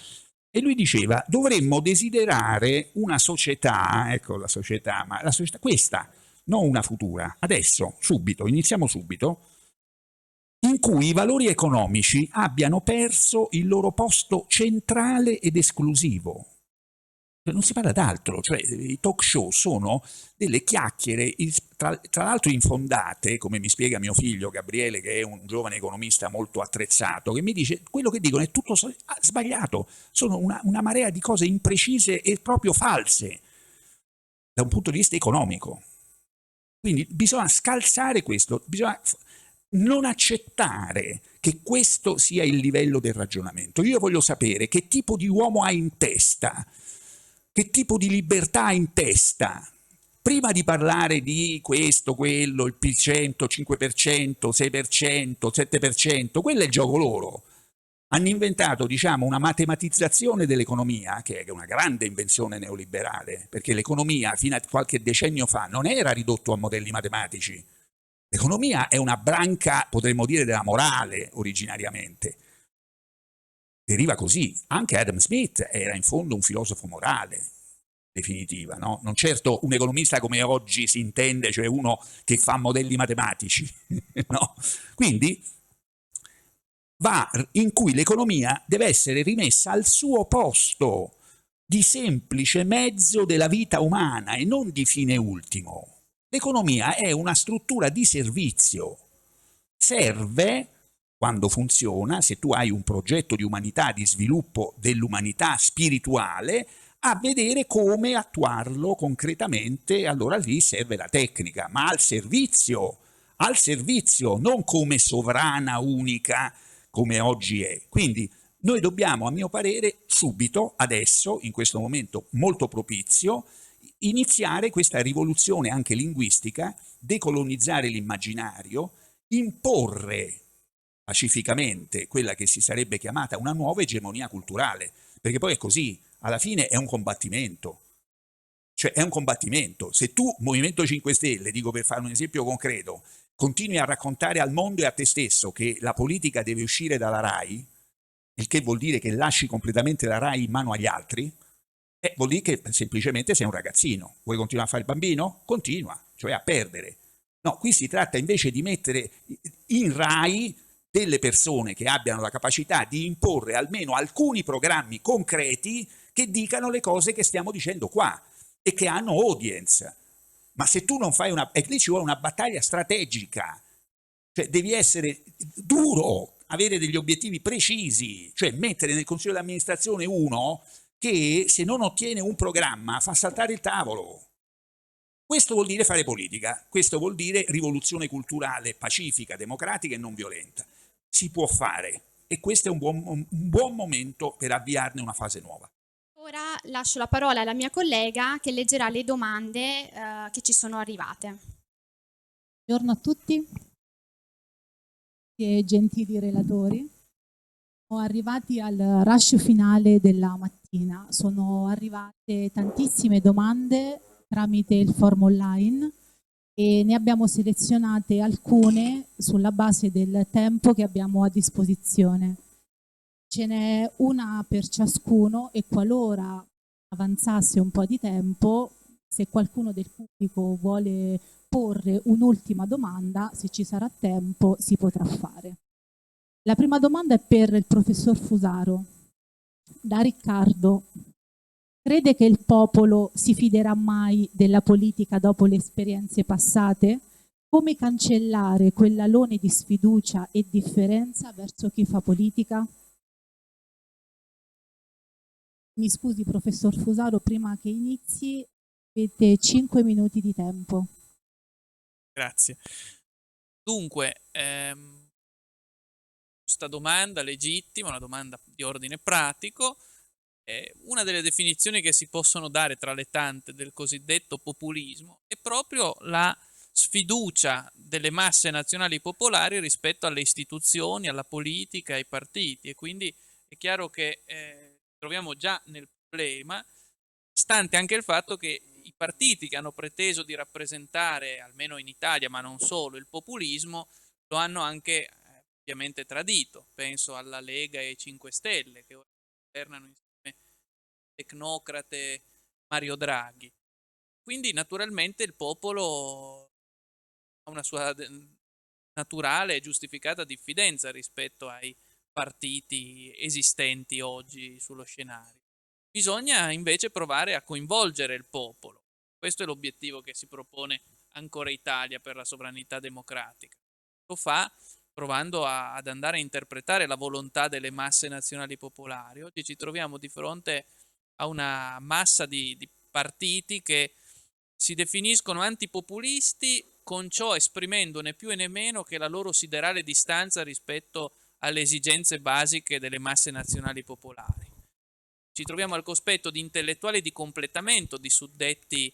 e lui diceva: dovremmo desiderare una società, ecco la società, ma la società questa, non una futura, adesso, subito, iniziamo subito, in cui i valori economici abbiano perso il loro posto centrale ed esclusivo. Non si parla d'altro, cioè i talk show sono delle chiacchiere, tra l'altro infondate, come mi spiega mio figlio Gabriele, che è un giovane economista molto attrezzato, che mi dice quello che dicono è tutto sbagliato, sono una marea di cose imprecise e proprio false da un punto di vista economico. Quindi bisogna scalzare questo, bisogna non accettare che questo sia il livello del ragionamento. Io voglio sapere che tipo di uomo hai in testa, che tipo di libertà ha in testa, prima di parlare di questo, quello, il P100, 5%, 6%, 7%, quello è il gioco loro. Hanno inventato, diciamo, una matematizzazione dell'economia, che è una grande invenzione neoliberale, perché l'economia fino a qualche decennio fa non era ridotto a modelli matematici. L'economia è una branca, potremmo dire, della morale originariamente. Deriva così. Anche Adam Smith era in fondo un filosofo morale, definitiva, no? Non certo un economista come oggi si intende, cioè uno che fa modelli matematici, no? Quindi in cui l'economia deve essere rimessa al suo posto di semplice mezzo della vita umana e non di fine ultimo. L'economia è una struttura di servizio, serve quando funziona, se tu hai un progetto di umanità, di sviluppo dell'umanità spirituale, a vedere come attuarlo concretamente, allora lì serve la tecnica, ma al servizio, non come sovrana unica come oggi è. Quindi noi dobbiamo, a mio parere, subito, adesso, in questo momento molto propizio, iniziare questa rivoluzione anche linguistica, decolonizzare l'immaginario, imporre pacificamente quella che si sarebbe chiamata una nuova egemonia culturale, perché poi è così, alla fine è un combattimento. Cioè è un combattimento. Se tu, Movimento 5 Stelle, dico per fare un esempio concreto, continui a raccontare al mondo e a te stesso che la politica deve uscire dalla RAI, il che vuol dire che lasci completamente la RAI in mano agli altri, vuol dire che semplicemente sei un ragazzino. Vuoi continuare a fare il bambino? Continua, cioè a perdere. No, qui si tratta invece di mettere in RAI delle persone che abbiano la capacità di imporre almeno alcuni programmi concreti che dicano le cose che stiamo dicendo qua e che hanno audience. Ma se tu non fai una... E lì ci vuole una battaglia strategica, cioè devi essere duro, avere degli obiettivi precisi, cioè mettere nel consiglio di amministrazione uno che se non ottiene un programma fa saltare il tavolo. Questo vuol dire fare politica, questo vuol dire rivoluzione culturale pacifica, democratica e non violenta. Si può fare e questo è un buon momento per avviarne una fase nuova. Ora lascio la parola alla mia collega che leggerà le domande che ci sono arrivate. Buongiorno a tutti e gentili relatori. Siamo arrivati al rush finale della mattina. Sono arrivate tantissime domande tramite il forum online e ne abbiamo selezionate alcune sulla base del tempo che abbiamo a disposizione. Ce n'è una per ciascuno e qualora avanzasse un po' di tempo, se qualcuno del pubblico vuole porre un'ultima domanda, se ci sarà tempo si potrà fare. La prima domanda è per il professor Fusaro. Da Riccardo. Crede che il popolo si fiderà mai della politica dopo le esperienze passate? Come cancellare quell'alone di sfiducia e differenza verso chi fa politica? Mi scusi, professor Fusaro, prima che inizi avete 5 minuti di tempo. Grazie. Dunque, questa domanda legittima, una domanda di ordine pratico, una delle definizioni che si possono dare tra le tante del cosiddetto populismo è proprio la sfiducia delle masse nazionali popolari rispetto alle istituzioni, alla politica, ai partiti, e quindi è chiaro che troviamo già nel problema, stante anche il fatto che i partiti che hanno preteso di rappresentare, almeno in Italia, ma non solo, il populismo, lo hanno anche ovviamente tradito. Penso alla Lega e ai 5 Stelle, che ora governano insieme al tecnocrate Mario Draghi. Quindi naturalmente il popolo ha una sua naturale e giustificata diffidenza rispetto ai partiti esistenti oggi sullo scenario. Bisogna invece provare a coinvolgere il popolo. Questo è l'obiettivo che si propone ancora Italia per la sovranità democratica. Lo fa provando ad andare a interpretare la volontà delle masse nazionali popolari. Oggi ci troviamo di fronte a una massa di partiti che si definiscono antipopulisti, con ciò esprimendo né più né meno che la loro siderale distanza rispetto alle esigenze basiche delle masse nazionali popolari. Ci troviamo al cospetto di intellettuali di completamento di suddetti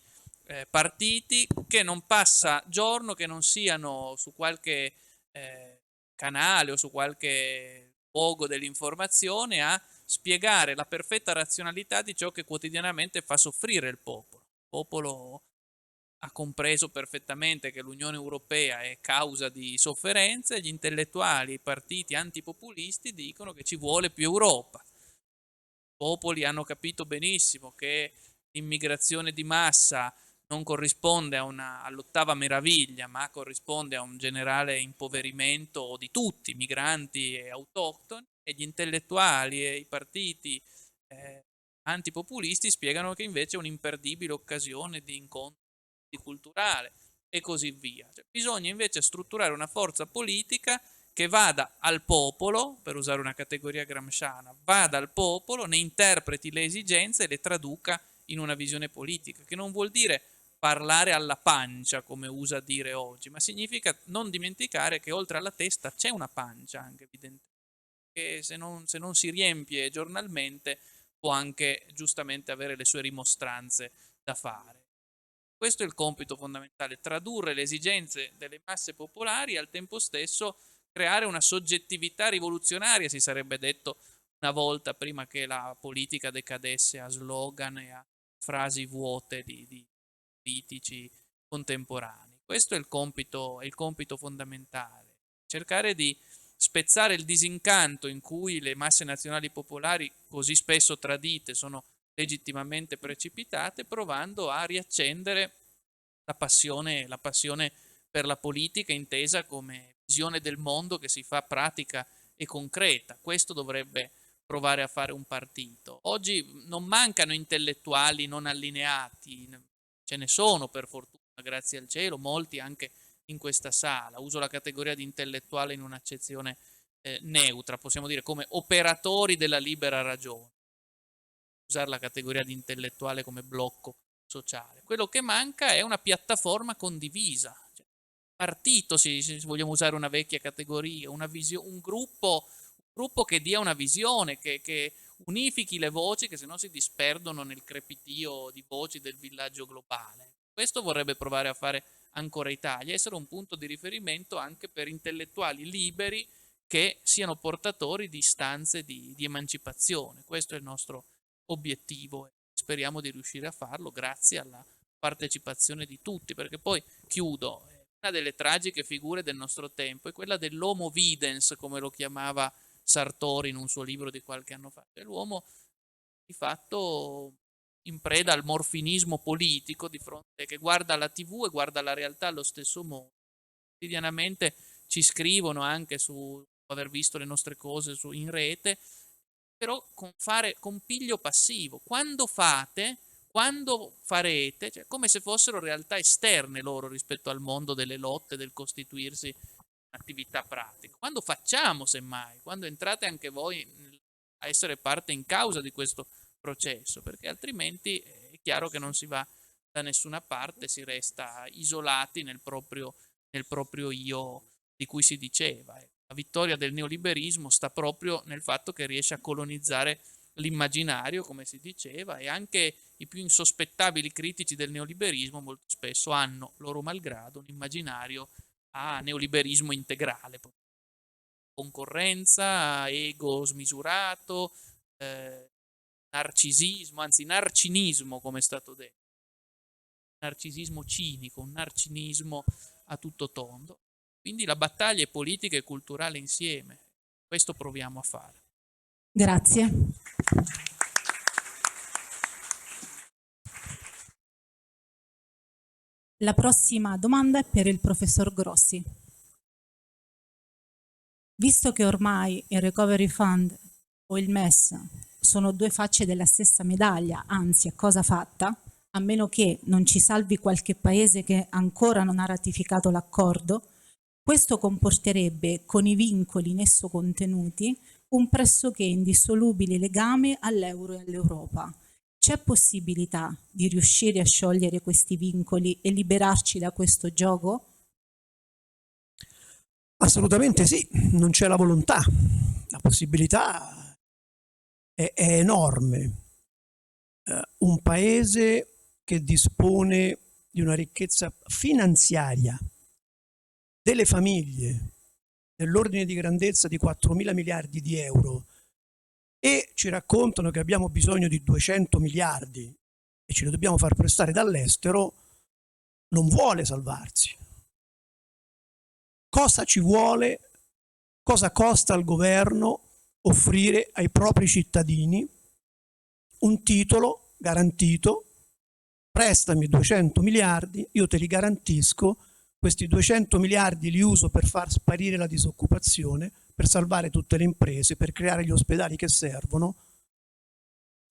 partiti, che non passa giorno che non siano su qualche canale o su qualche luogo dell'informazione a spiegare la perfetta razionalità di ciò che quotidianamente fa soffrire il popolo. Il popolo ha compreso perfettamente che l'Unione Europea è causa di sofferenze, gli intellettuali, i partiti antipopulisti dicono che ci vuole più Europa. I popoli hanno capito benissimo che l'immigrazione di massa non corrisponde all'ottava meraviglia, ma corrisponde a un generale impoverimento di tutti, migranti e autoctoni, e gli intellettuali e i partiti antipopulisti spiegano che invece è un'imperdibile occasione di incontro culturale e così via. Cioè, bisogna invece strutturare una forza politica che vada al popolo, per usare una categoria gramsciana, vada al popolo, ne interpreti le esigenze e le traduca in una visione politica, che non vuol dire parlare alla pancia, come usa dire oggi, ma significa non dimenticare che oltre alla testa c'è una pancia, anche evidentemente, che se non si riempie giornalmente può anche giustamente avere le sue rimostranze da fare. Questo è il compito fondamentale, tradurre le esigenze delle masse popolari e al tempo stesso creare una soggettività rivoluzionaria, si sarebbe detto una volta, prima che la politica decadesse a slogan e a frasi vuote di politici contemporanei. Questo è il compito fondamentale, cercare di spezzare il disincanto in cui le masse nazionali popolari, così spesso tradite, sono legittimamente precipitate, provando a riaccendere la passione per la politica intesa come visione del mondo che si fa pratica e concreta. Questo dovrebbe provare a fare un partito. Oggi non mancano intellettuali non allineati, ce ne sono per fortuna, grazie al cielo, molti anche in questa sala. Uso la categoria di intellettuale in un'accezione neutra, possiamo dire come operatori della libera ragione. Usare la categoria di intellettuale come blocco sociale. Quello che manca è una piattaforma condivisa. Cioè, partito, se vogliamo usare una vecchia categoria, un gruppo che dia una visione, che unifichi le voci che se no si disperdono nel crepitio di voci del villaggio globale. Questo vorrebbe provare a fare ancora Italia, essere un punto di riferimento anche per intellettuali liberi che siano portatori di istanze di emancipazione. Questo è il nostro obiettivo e speriamo di riuscire a farlo grazie alla partecipazione di tutti, perché poi chiudo, una delle tragiche figure del nostro tempo è quella dell'homo videns, come lo chiamava Sartori in un suo libro di qualche anno fa, cioè l'uomo di fatto in preda al morfinismo politico di fronte che guarda la TV e guarda la realtà allo stesso modo. Quotidianamente ci scrivono anche su aver visto le nostre cose in rete, però con piglio passivo. Quando farete, cioè come se fossero realtà esterne loro rispetto al mondo delle lotte, del costituirsi attività pratica. Quando facciamo, semmai, quando entrate anche voi a essere parte in causa di questo processo, perché altrimenti è chiaro che non si va da nessuna parte, si resta isolati nel proprio io di cui si diceva. La vittoria del neoliberismo sta proprio nel fatto che riesce a colonizzare l'immaginario, come si diceva, e anche i più insospettabili critici del neoliberismo molto spesso hanno, loro malgrado, un immaginario a neoliberismo integrale. Concorrenza, ego smisurato, narcisismo, anzi narcinismo, come è stato detto. Narcisismo cinico, un narcinismo a tutto tondo. Quindi la battaglia è politica e culturale insieme. Questo proviamo a fare. Grazie. La prossima domanda è per il professor Grossi. Visto che ormai il Recovery Fund o il MES sono due facce della stessa medaglia, anzi è cosa fatta, a meno che non ci salvi qualche paese che ancora non ha ratificato l'accordo, questo comporterebbe, con i vincoli in esso contenuti, un pressoché indissolubile legame all'euro e all'Europa. C'è possibilità di riuscire a sciogliere questi vincoli e liberarci da questo gioco? Assolutamente sì, non c'è la volontà, la possibilità è enorme. Un paese che dispone di una ricchezza finanziaria delle famiglie dell'ordine di grandezza di 4.000 miliardi di euro e ci raccontano che abbiamo bisogno di 200 miliardi e ce li dobbiamo far prestare dall'estero, non vuole salvarsi. Cosa ci vuole, cosa costa al governo offrire ai propri cittadini un titolo garantito prestami 200 miliardi, io te li garantisco, questi 200 miliardi li uso per far sparire la disoccupazione, per salvare tutte le imprese, per creare gli ospedali che servono.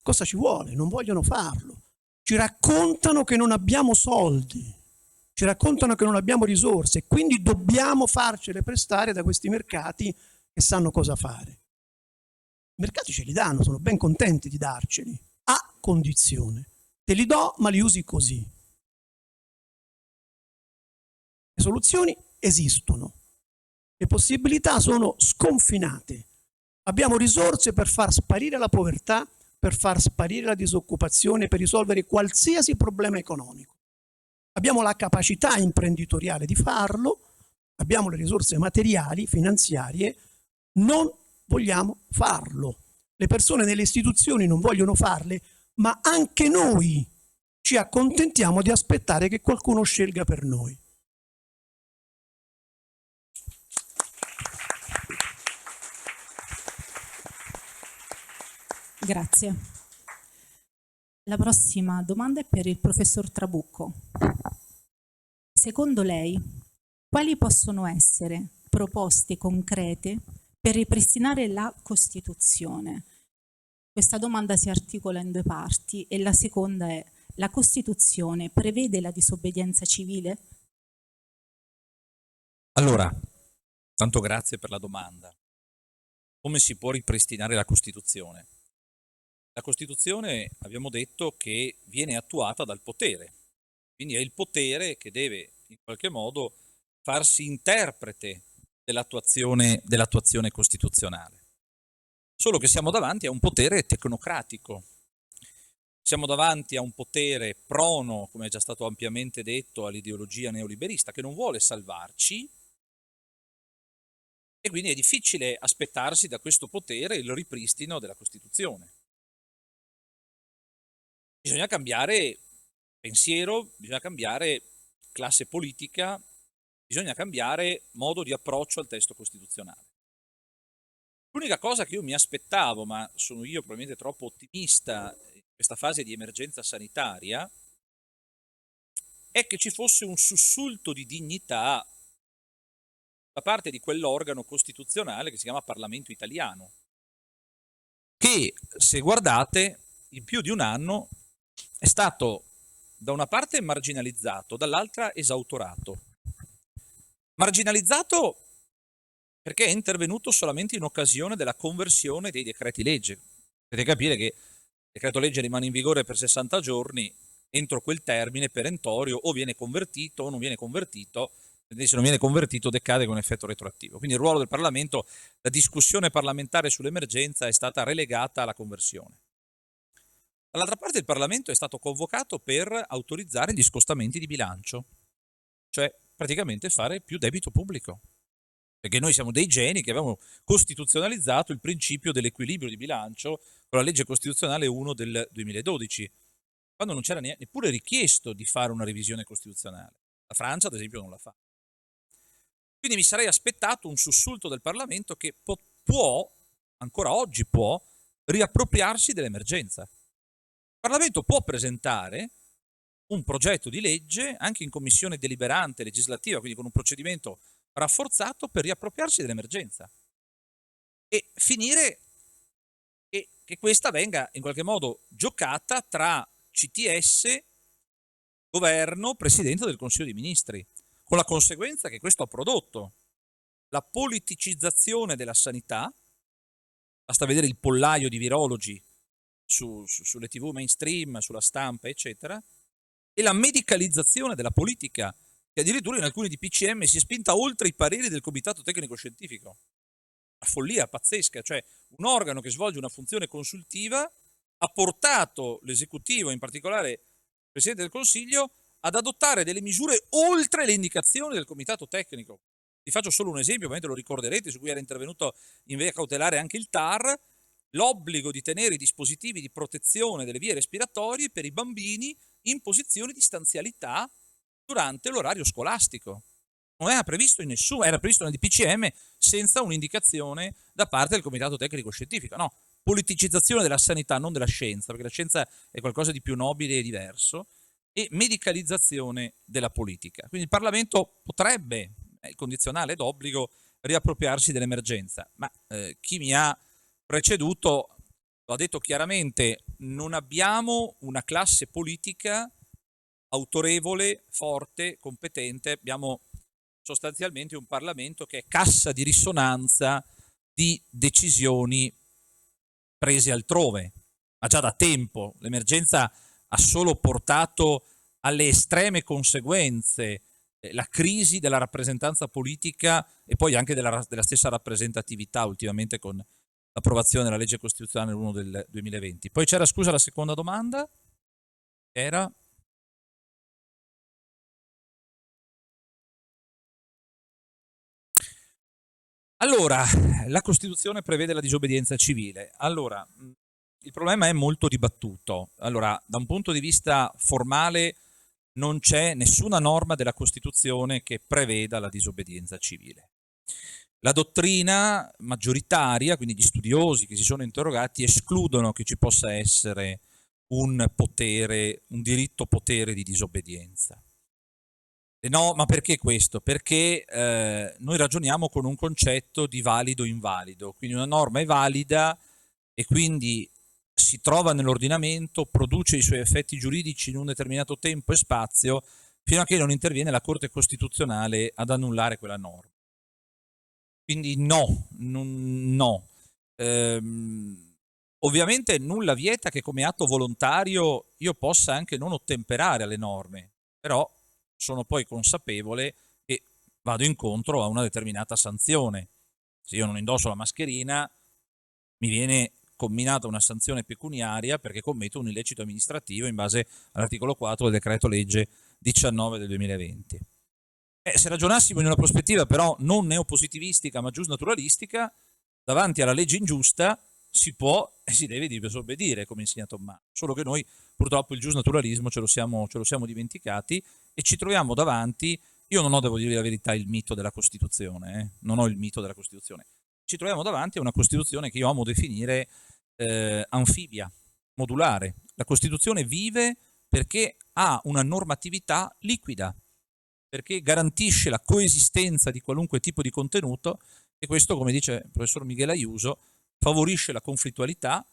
Cosa ci vuole? Non vogliono farlo. Ci raccontano che non abbiamo soldi, ci raccontano che non abbiamo risorse, e quindi dobbiamo farcele prestare da questi mercati che sanno cosa fare. I mercati ce li danno, sono ben contenti di darceli, a condizione. Te li do, ma li usi così. Le soluzioni esistono, le possibilità sono sconfinate. Abbiamo risorse per far sparire la povertà, per far sparire la disoccupazione, per risolvere qualsiasi problema economico. Abbiamo la capacità imprenditoriale di farlo, abbiamo le risorse materiali, finanziarie, non vogliamo farlo. Le persone nelle istituzioni non vogliono farle, ma anche noi ci accontentiamo di aspettare che qualcuno scelga per noi. Grazie. La prossima domanda è per il professor Trabucco. Secondo lei, quali possono essere proposte concrete per ripristinare la Costituzione? Questa domanda si articola in due parti e la seconda è: la Costituzione prevede la disobbedienza civile? Allora, tanto grazie per la domanda. Come si può ripristinare la Costituzione? La Costituzione, abbiamo detto, che viene attuata dal potere, quindi è il potere che deve in qualche modo farsi interprete dell'attuazione costituzionale. Solo che siamo davanti a un potere tecnocratico, siamo davanti a un potere prono, come è già stato ampiamente detto, all'ideologia neoliberista, che non vuole salvarci, e quindi è difficile aspettarsi da questo potere il ripristino della Costituzione. Bisogna cambiare pensiero, bisogna cambiare classe politica, bisogna cambiare modo di approccio al testo costituzionale. L'unica cosa che io mi aspettavo, ma sono io probabilmente troppo ottimista in questa fase di emergenza sanitaria, è che ci fosse un sussulto di dignità da parte di quell'organo costituzionale che si chiama Parlamento italiano, che, se guardate, in più di un anno è stato da una parte marginalizzato, dall'altra esautorato. Marginalizzato perché è intervenuto solamente in occasione della conversione dei decreti legge. Potete capire che il decreto legge rimane in vigore per 60 giorni, entro quel termine perentorio o viene convertito o non viene convertito, se non viene convertito decade con effetto retroattivo. Quindi il ruolo del Parlamento, la discussione parlamentare sull'emergenza è stata relegata alla conversione. Dall'altra parte il Parlamento è stato convocato per autorizzare gli scostamenti di bilancio, cioè praticamente fare più debito pubblico, perché noi siamo dei geni che avevamo costituzionalizzato il principio dell'equilibrio di bilancio con la legge costituzionale 1 del 2012, quando non c'era neppure richiesto di fare una revisione costituzionale. La Francia, ad esempio, non la fa. Quindi mi sarei aspettato un sussulto del Parlamento che può, ancora oggi può, riappropriarsi dell'emergenza. Il Parlamento può presentare un progetto di legge anche in commissione deliberante legislativa, quindi con un procedimento rafforzato per riappropriarsi dell'emergenza e finire che questa venga in qualche modo giocata tra CTS, governo, Presidente del Consiglio dei Ministri, con la conseguenza che questo ha prodotto la politicizzazione della sanità. Basta vedere il pollaio di virologi sulle TV mainstream, sulla stampa, eccetera, e la medicalizzazione della politica, che addirittura in alcuni DPCM si è spinta oltre i pareri del Comitato Tecnico Scientifico. Una follia pazzesca, cioè un organo che svolge una funzione consultiva ha portato l'esecutivo, in particolare il Presidente del Consiglio, ad adottare delle misure oltre le indicazioni del Comitato Tecnico. Vi faccio solo un esempio, ovviamente lo ricorderete, su cui era intervenuto in via cautelare anche il TAR, l'obbligo di tenere i dispositivi di protezione delle vie respiratorie per i bambini in posizione di stanzialità durante l'orario scolastico. Non era previsto in nessuno, era previsto nel DPCM senza un'indicazione da parte del Comitato Tecnico Scientifico. No, politicizzazione della sanità, non della scienza, perché la scienza è qualcosa di più nobile e diverso. e medicalizzazione della politica. Quindi il Parlamento potrebbe, è il condizionale d'obbligo, riappropriarsi dell'emergenza, ma chi mi ha preceduto lo ha detto chiaramente, non abbiamo una classe politica autorevole, forte, competente, abbiamo sostanzialmente un Parlamento che è cassa di risonanza di decisioni prese altrove, ma già da tempo. L'emergenza ha solo portato alle estreme conseguenze la crisi della rappresentanza politica e poi anche della stessa rappresentatività ultimamente con l'approvazione della legge costituzionale 1 del 2020. Poi c'era, scusa, la seconda domanda? Era? Allora, la Costituzione prevede la disobbedienza civile. Allora, il problema è molto dibattuto. Allora, da un punto di vista formale non c'è nessuna norma della Costituzione che preveda la disobbedienza civile. La dottrina maggioritaria, quindi gli studiosi che si sono interrogati, escludono che ci possa essere un potere, un diritto potere di disobbedienza. No, ma perché questo? Perché noi ragioniamo con un concetto di valido-invalido, quindi una norma è valida e quindi si trova nell'ordinamento, produce i suoi effetti giuridici in un determinato tempo e spazio, fino a che non interviene la Corte Costituzionale ad annullare quella norma. Quindi no, no. Ovviamente nulla vieta che come atto volontario io possa anche non ottemperare alle norme, però sono poi consapevole che vado incontro a una determinata sanzione. Se io non indosso la mascherina, mi viene comminata una sanzione pecuniaria perché commetto un illecito amministrativo in base all'articolo 4 del decreto legge 19 del 2020. Se ragionassimo in una prospettiva però non neopositivistica ma giusnaturalistica, davanti alla legge ingiusta si può e si deve disobbedire, come insegna Tommaso. Solo che noi purtroppo il giusnaturalismo ce lo siamo dimenticati e ci troviamo davanti, io non ho, devo dire la verità, il mito della Costituzione, non ho il mito della Costituzione. Ci troviamo davanti a una Costituzione che io amo definire anfibia, modulare. La Costituzione vive perché ha una normatività liquida, perché garantisce la coesistenza di qualunque tipo di contenuto e questo, come dice il professor Miguel Ayuso, favorisce la conflittualità,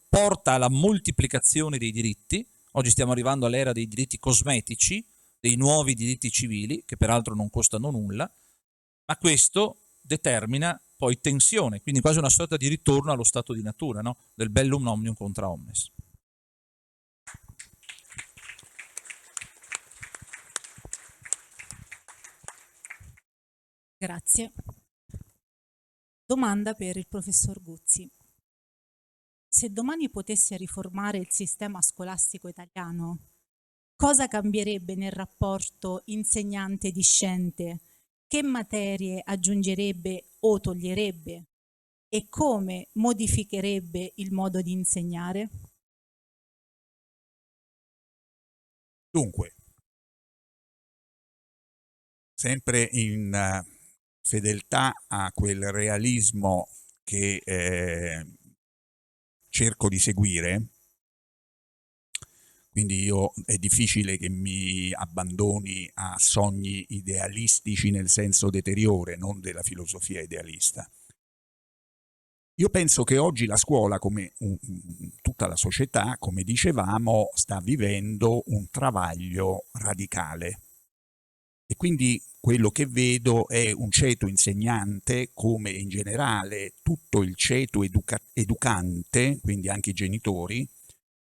porta alla moltiplicazione dei diritti. Oggi stiamo arrivando all'era dei diritti cosmetici, dei nuovi diritti civili, che peraltro non costano nulla, ma questo determina poi tensione, quindi quasi una sorta di ritorno allo stato di natura, no? Del bellum omnium contra omnes. Grazie. Domanda per il professor Guzzi. Se domani potesse riformare il sistema scolastico italiano, cosa cambierebbe nel rapporto insegnante-discente? Che materie aggiungerebbe o toglierebbe? E come modificherebbe il modo di insegnare? Dunque, sempre in fedeltà a quel realismo che cerco di seguire, quindi è difficile che mi abbandoni a sogni idealistici nel senso deteriore, non della filosofia idealista. Io penso che oggi la scuola, come tutta la società, come dicevamo, sta vivendo un travaglio radicale. E quindi quello che vedo è un ceto insegnante, come in generale tutto il ceto educante, quindi anche i genitori,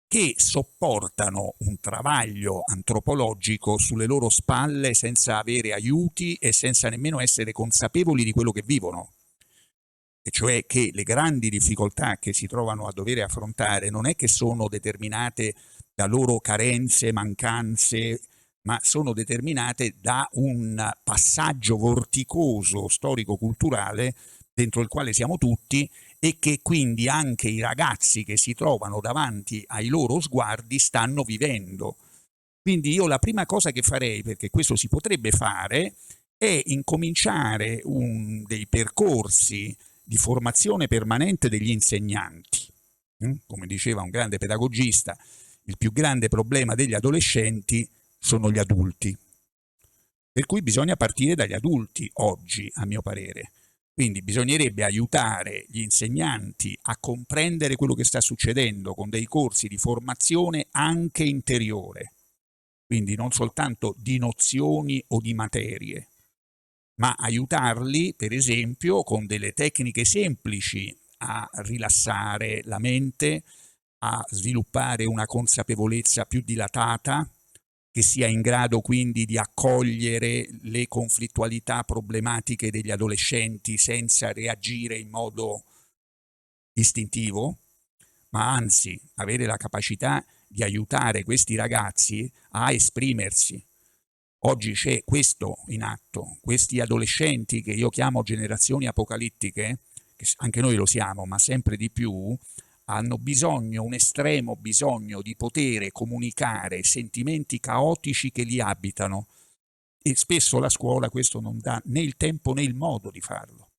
che sopportano un travaglio antropologico sulle loro spalle senza avere aiuti e senza nemmeno essere consapevoli di quello che vivono. E cioè che le grandi difficoltà che si trovano a dover affrontare non è che sono determinate da loro carenze, mancanze, ma sono determinate da un passaggio vorticoso storico-culturale dentro il quale siamo tutti e che quindi anche i ragazzi che si trovano davanti ai loro sguardi stanno vivendo. Quindi io la prima cosa che farei, perché questo si potrebbe fare, è incominciare dei percorsi di formazione permanente degli insegnanti. Come diceva un grande pedagogista, Il più grande problema degli adolescenti sono gli adulti, per cui bisogna partire dagli adulti oggi, a mio parere. Quindi bisognerebbe aiutare gli insegnanti a comprendere quello che sta succedendo con dei corsi di formazione anche interiore, quindi non soltanto di nozioni o di materie, ma aiutarli, per esempio, con delle tecniche semplici a rilassare la mente, a sviluppare una consapevolezza più dilatata, che sia in grado quindi di accogliere le conflittualità problematiche degli adolescenti senza reagire in modo istintivo, ma anzi avere la capacità di aiutare questi ragazzi a esprimersi. Oggi c'è questo in atto, questi adolescenti che io chiamo generazioni apocalittiche, che anche noi lo siamo, ma sempre di più, hanno bisogno, un estremo bisogno di poter comunicare sentimenti caotici che li abitano, e spesso la scuola questo non dà né il tempo né il modo di farlo.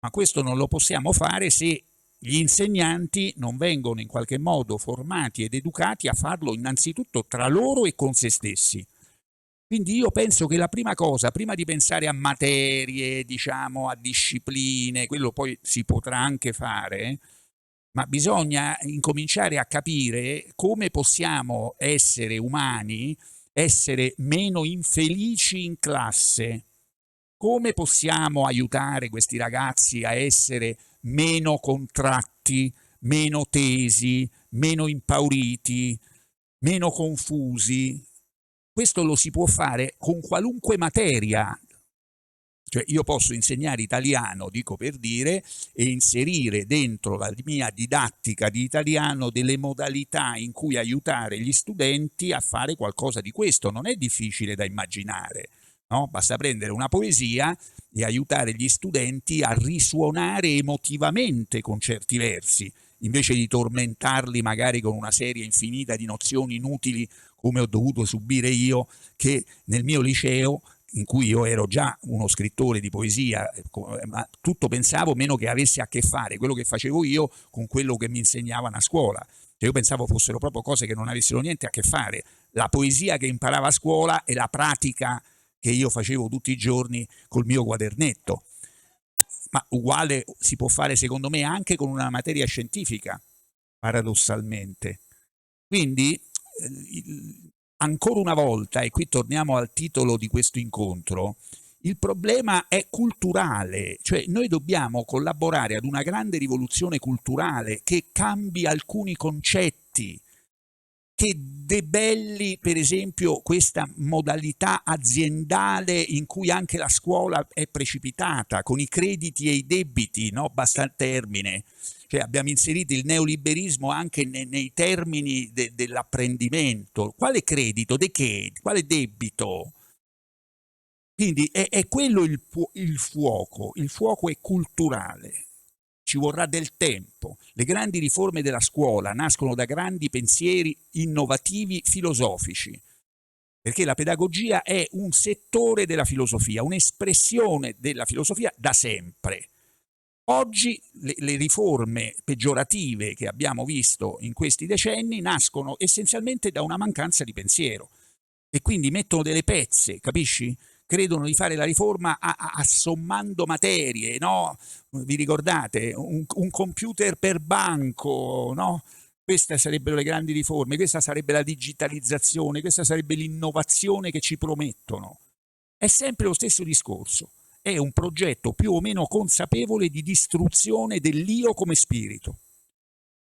Ma questo non lo possiamo fare se gli insegnanti non vengono in qualche modo formati ed educati a farlo innanzitutto tra loro e con se stessi. Quindi io penso che la prima cosa, prima di pensare a materie, diciamo, a discipline, quello poi si potrà anche fare, ma bisogna incominciare a capire come possiamo essere umani, essere meno infelici in classe, come possiamo aiutare questi ragazzi a essere meno contratti, meno tesi, meno impauriti, meno confusi. Questo lo si può fare con qualunque materia. Cioè io posso insegnare italiano, dico per dire, e inserire dentro la mia didattica di italiano delle modalità in cui aiutare gli studenti a fare qualcosa di questo. Non è difficile da immaginare, no? Basta prendere una poesia e aiutare gli studenti a risuonare emotivamente con certi versi, invece di tormentarli magari con una serie infinita di nozioni inutili come ho dovuto subire io, che nel mio liceo, in cui io ero già uno scrittore di poesia, ma tutto pensavo meno che avesse a che fare quello che facevo io con quello che mi insegnavano a scuola. Cioè io pensavo fossero proprio cose che non avessero niente a che fare. La poesia che imparavo a scuola e la pratica che io facevo tutti i giorni col mio quadernetto. Ma uguale si può fare secondo me anche con una materia scientifica, paradossalmente. Quindi ancora una volta, e qui torniamo al titolo di questo incontro, il problema è culturale, cioè noi dobbiamo collaborare ad una grande rivoluzione culturale che cambi alcuni concetti, che debelli per esempio questa modalità aziendale in cui anche la scuola è precipitata, con i crediti e i debiti, no? Basta il termine. Cioè abbiamo inserito il neoliberismo anche nei termini dell'apprendimento. Quale credito? De che? Quale debito? Quindi è quello il fuoco è culturale, ci vorrà del tempo. Le grandi riforme della scuola nascono da grandi pensieri innovativi filosofici, perché la pedagogia è un settore della filosofia, un'espressione della filosofia da sempre. Oggi le riforme peggiorative che abbiamo visto in questi decenni nascono essenzialmente da una mancanza di pensiero e quindi mettono delle pezze, capisci? Credono di fare la riforma assommando materie, no? Vi ricordate? Un computer per banco, no? Queste sarebbero le grandi riforme, questa sarebbe la digitalizzazione, questa sarebbe l'innovazione che ci promettono. È sempre lo stesso discorso. È un progetto più o meno consapevole di distruzione dell'io come spirito.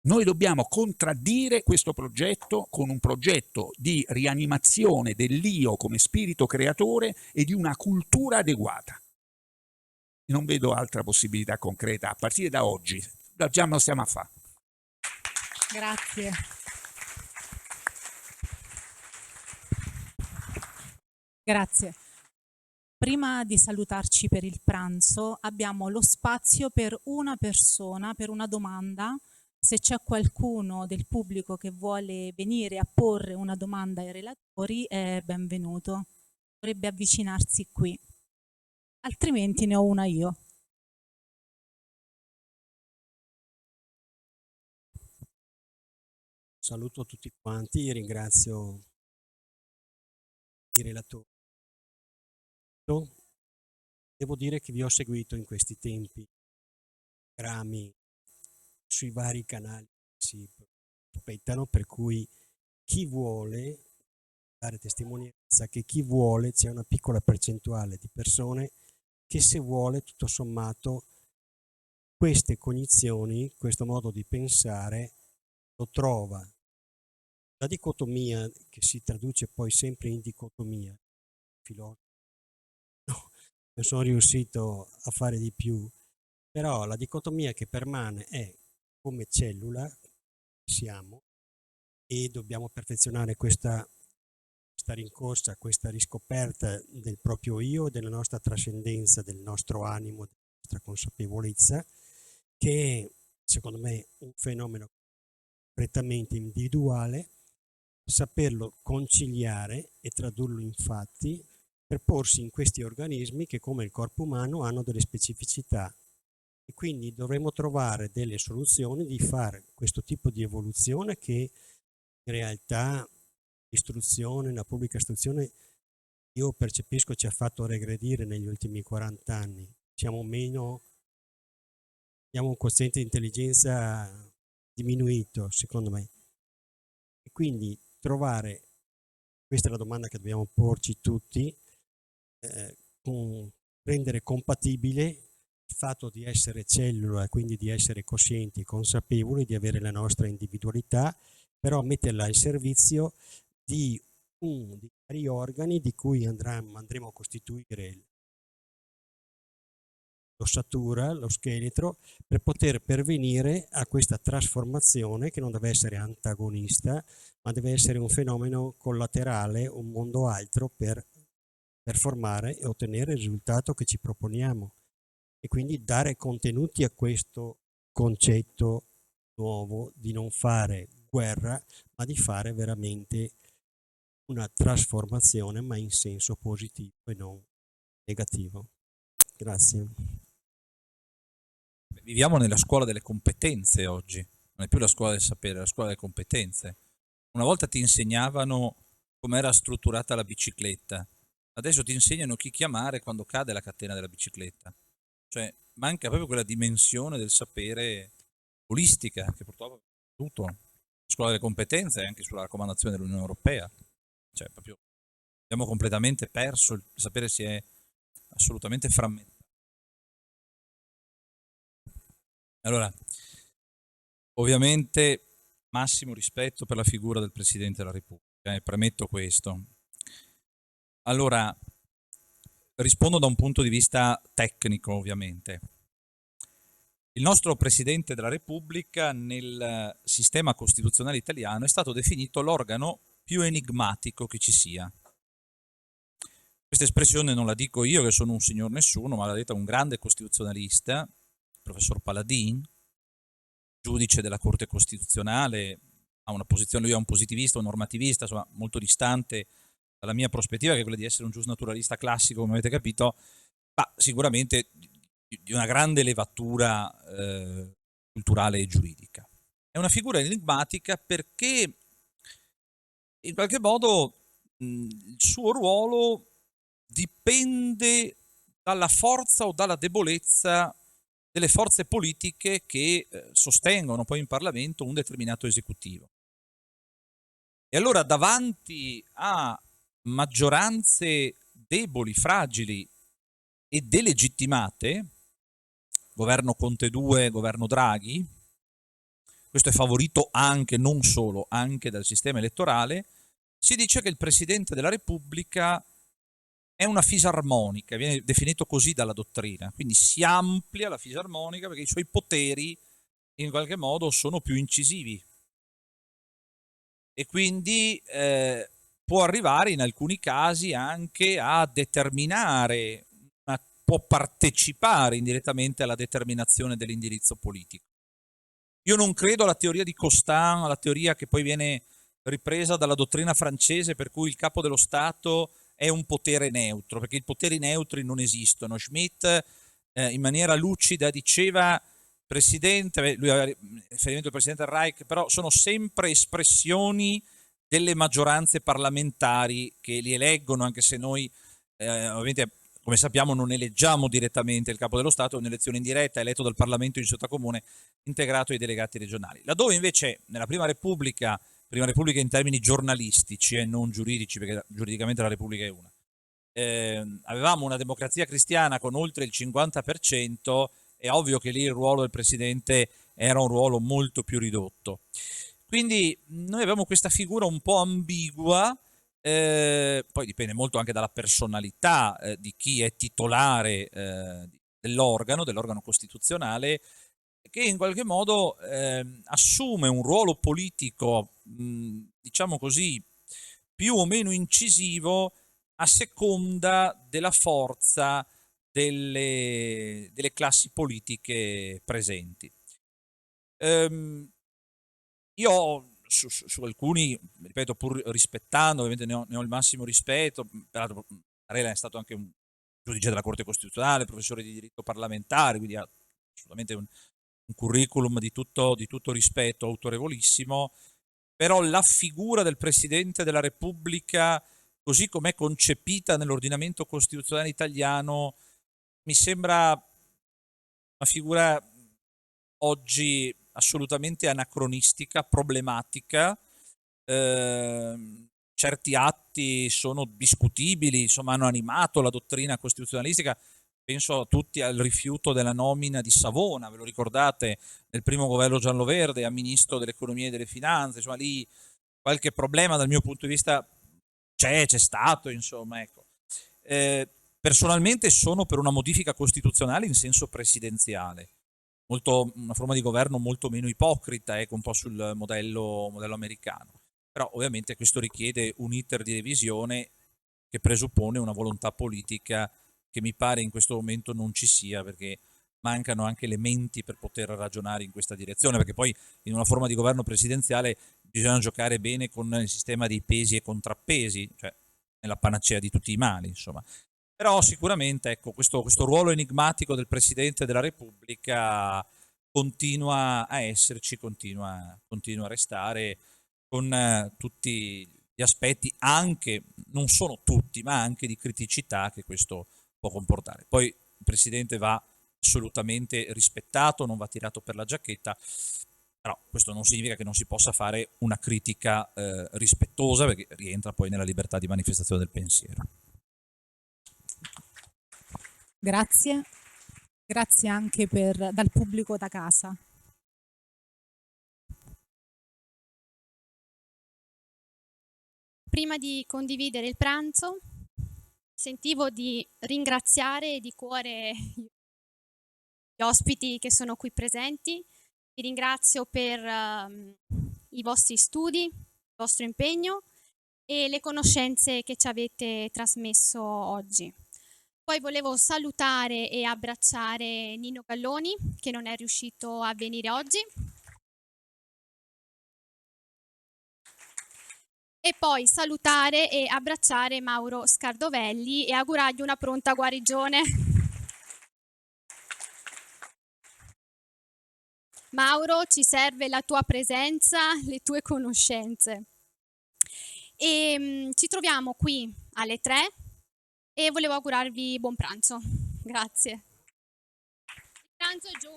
Noi dobbiamo contraddire questo progetto con un progetto di rianimazione dell'io come spirito creatore e di una cultura adeguata. Non vedo altra possibilità concreta, a partire da oggi, già lo stiamo a fare. Grazie. Grazie. Prima di salutarci per il pranzo, abbiamo lo spazio per una persona, per una domanda. Se c'è qualcuno del pubblico che vuole venire a porre una domanda ai relatori, è benvenuto. Dovrebbe avvicinarsi qui. Altrimenti ne ho una io. saluto tutti quanti, ringrazio i relatori. Devo dire che vi ho seguito in questi tempi, programmi sui vari canali che si prospettano, per cui chi vuole dare testimonianza che chi vuole, c'è una piccola percentuale di persone che, se vuole, tutto sommato queste cognizioni, questo modo di pensare lo trova. La dicotomia, che si traduce poi sempre in dicotomia, filosofo, no, non sono riuscito a fare di più, però la dicotomia che permane è: come cellula siamo e dobbiamo perfezionare questa rincorsa, questa riscoperta del proprio io, della nostra trascendenza, del nostro animo, della nostra consapevolezza, che è, secondo me, un fenomeno prettamente individuale, saperlo conciliare e tradurlo in fatti per porsi in questi organismi che, come il corpo umano, hanno delle specificità, e quindi dovremo trovare delle soluzioni di fare questo tipo di evoluzione che in realtà l'istruzione, la pubblica istruzione, io percepisco, ci ha fatto regredire negli ultimi 40 anni. Siamo meno, abbiamo un quoziente di intelligenza diminuito, secondo me. E quindi trovare, questa è la domanda che dobbiamo porci tutti, rendere compatibile il fatto di essere cellula e quindi di essere coscienti, consapevoli, di avere la nostra individualità, però metterla al servizio di di vari organi di cui andremo a costituire l'ossatura, lo scheletro, per poter pervenire a questa trasformazione che non deve essere antagonista, ma deve essere un fenomeno collaterale, un mondo altro per formare e ottenere il risultato che ci proponiamo, e quindi dare contenuti a questo concetto nuovo di non fare guerra, ma di fare veramente una trasformazione, ma in senso positivo e non negativo. Grazie. Viviamo nella scuola delle competenze oggi, non è più la scuola del sapere, è la scuola delle competenze. Una volta ti insegnavano com'era strutturata la bicicletta, adesso ti insegnano chi chiamare quando cade la catena della bicicletta. Cioè manca proprio quella dimensione del sapere olistica che purtroppo è tutto. La scuola delle competenze è anche sulla raccomandazione dell'Unione Europea. Cioè proprio abbiamo completamente perso, il sapere si è assolutamente frammentato. Allora, ovviamente massimo rispetto per la figura del Presidente della Repubblica, premetto questo. Allora, rispondo da un punto di vista tecnico, ovviamente. Il nostro Presidente della Repubblica nel sistema costituzionale italiano è stato definito l'organo più enigmatico che ci sia. Questa espressione non la dico io, che sono un signor nessuno, ma l'ha detta un grande costituzionalista, il professor Paladin, giudice della Corte Costituzionale, ha una posizione, lui è un positivista, un normativista, insomma molto distante dalla mia prospettiva, che è quella di essere un giusnaturalista classico, come avete capito, ma sicuramente di una grande levatura culturale e giuridica. È una figura enigmatica perché in qualche modo il suo ruolo dipende dalla forza o dalla debolezza delle forze politiche che sostengono poi in Parlamento un determinato esecutivo. E allora davanti a maggioranze deboli, fragili e delegittimate, governo Conte 2, governo Draghi, questo è favorito anche, non solo, anche dal sistema elettorale, si dice che il Presidente della Repubblica è una fisarmonica, viene definito così dalla dottrina, quindi si amplia la fisarmonica perché i suoi poteri in qualche modo sono più incisivi e quindi può arrivare in alcuni casi anche a determinare, può partecipare indirettamente alla determinazione dell'indirizzo politico. Io non credo alla teoria di Constant, alla teoria che poi viene ripresa dalla dottrina francese per cui il capo dello Stato è un potere neutro, perché i poteri neutri non esistono. Schmitt in maniera lucida diceva Presidente, lui aveva riferimento al Presidente del Reich, però sono sempre espressioni delle maggioranze parlamentari che li eleggono, anche se noi ovviamente, come sappiamo, non eleggiamo direttamente il Capo dello Stato, è un'elezione indiretta, eletto dal Parlamento in società comune, integrato ai delegati regionali. Laddove invece nella Prima Repubblica in termini giornalistici e non giuridici, perché giuridicamente la Repubblica è una, avevamo una democrazia cristiana con oltre il 50%, è ovvio che lì il ruolo del Presidente era un ruolo molto più ridotto. Quindi noi abbiamo questa figura un po' ambigua, poi dipende molto anche dalla personalità di chi è titolare dell'organo costituzionale, che in qualche modo assume un ruolo politico, diciamo così, più o meno incisivo a seconda della forza delle classi politiche presenti. Io su alcuni, ripeto, pur rispettando, ovviamente ne ho il massimo rispetto, peraltro Marella è stato anche un giudice della Corte Costituzionale, professore di diritto parlamentare, quindi ha assolutamente un curriculum di tutto rispetto, autorevolissimo, però la figura del Presidente della Repubblica, così com'è concepita nell'ordinamento costituzionale italiano, mi sembra una figura oggi assolutamente anacronistica, problematica. Certi atti sono discutibili, insomma hanno animato la dottrina costituzionalistica. Penso a tutti al rifiuto della nomina di Savona, ve lo ricordate, nel primo governo giallo-verde a ministro dell'economia e delle finanze, insomma lì qualche problema dal mio punto di vista c'è stato, insomma, ecco. Personalmente sono per una modifica costituzionale in senso presidenziale, una forma di governo molto meno ipocrita, ecco, un po' sul modello americano. Però ovviamente questo richiede un iter di revisione che presuppone una volontà politica che mi pare in questo momento non ci sia, perché mancano anche elementi per poter ragionare in questa direzione, perché poi in una forma di governo presidenziale bisogna giocare bene con il sistema dei pesi e contrappesi, cioè nella panacea di tutti i mali, insomma. Però sicuramente, ecco, questo ruolo enigmatico del Presidente della Repubblica continua a esserci, continua a restare, con tutti gli aspetti, anche, non sono tutti, ma anche di criticità che questo può comportare. Poi il Presidente va assolutamente rispettato, non va tirato per la giacchetta, però questo non significa che non si possa fare una critica rispettosa, perché rientra poi nella libertà di manifestazione del pensiero. Grazie. Grazie anche dal pubblico da casa. Prima di condividere il pranzo, sentivo di ringraziare di cuore gli ospiti che sono qui presenti. Vi ringrazio per i vostri studi, il vostro impegno e le conoscenze che ci avete trasmesso oggi. Poi volevo salutare e abbracciare Nino Galloni, che non è riuscito a venire oggi. E poi salutare e abbracciare Mauro Scardovelli e augurargli una pronta guarigione. Mauro, ci serve la tua presenza, le tue conoscenze. E ci troviamo qui alle 3 e volevo augurarvi buon pranzo. Grazie. Il pranzo è giù.